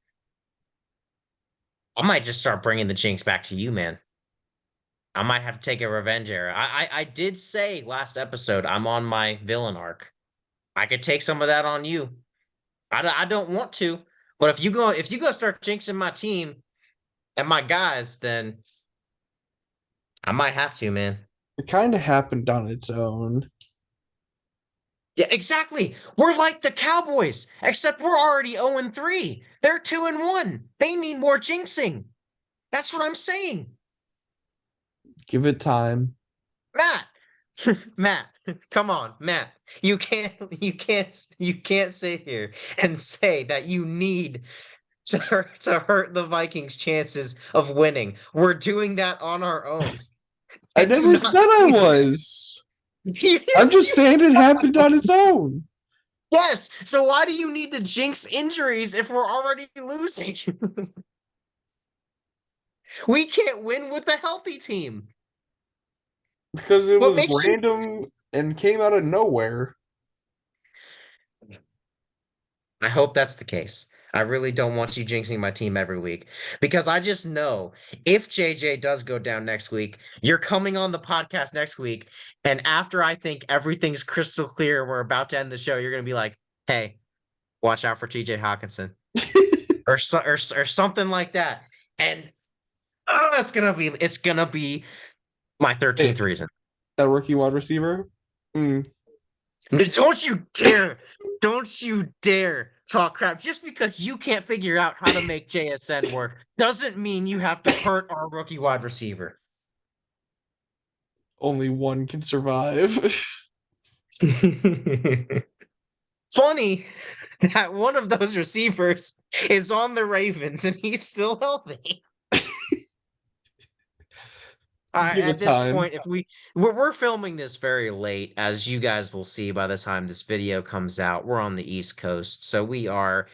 I might just start bringing the jinx back to you, man. I might have to take a revenge era. I did say last episode I'm on my villain arc. I could take some of that on you. I don't want to, but if you go start jinxing my team and my guys, then I might have to, man. It kind of happened on its own. Yeah, exactly. We're like the Cowboys, except we're already 0-3. They're 2-1. They need more jinxing. That's what I'm saying. Give it time. Matt. Matt, come on, Matt. You can't sit here and say that you need to hurt the Vikings' chances of winning. We're doing that on our own. I Can you never not said I see? was. I'm Yes, just you saying it happened on its own. yes. So why do you need to jinx injuries if we're already losing? We can't win with a healthy team. Because it What was makes you random and came out of nowhere. I hope that's the case. I really don't want you jinxing my team every week because I just know if JJ does go down next week, you're coming on the podcast next week. And after I think everything's crystal clear and we're about to end the show, you're going to be like, hey, watch out for TJ Hawkinson or something like that. And oh, it's going to be my 13th Hey, reason. that rookie wide receiver. Mm. Don't you dare. Don't you dare talk crap. Just because you can't figure out how to make JSN work doesn't mean you have to hurt our rookie wide receiver. Only one can survive. Funny that one of those receivers is on the Ravens and he's still healthy. Give At it this time. point, if we're filming this very late, as you guys will see by the time this video comes out, we're on the East Coast, so we are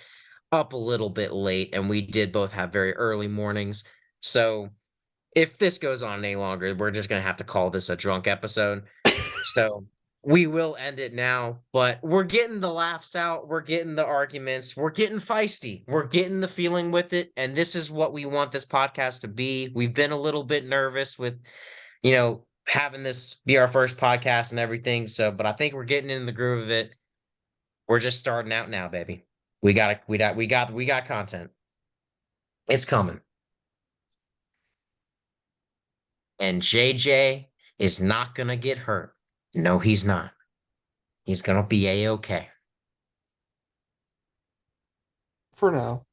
up a little bit late, and we did both have very early mornings. So if this goes on any longer, we're just gonna have to call this a drunk episode. So we will end it now, but we're getting the laughs out, we're getting the arguments, we're getting feisty, we're getting the feeling with it, and this is what we want this podcast to be. We've been a little bit nervous with, having this be our first podcast and everything. So, but I think we're getting in the groove of it. We're just starting out now, baby. We got content. It's coming. And JJ is not gonna get hurt. No, he's not. He's gonna be a-okay. For now.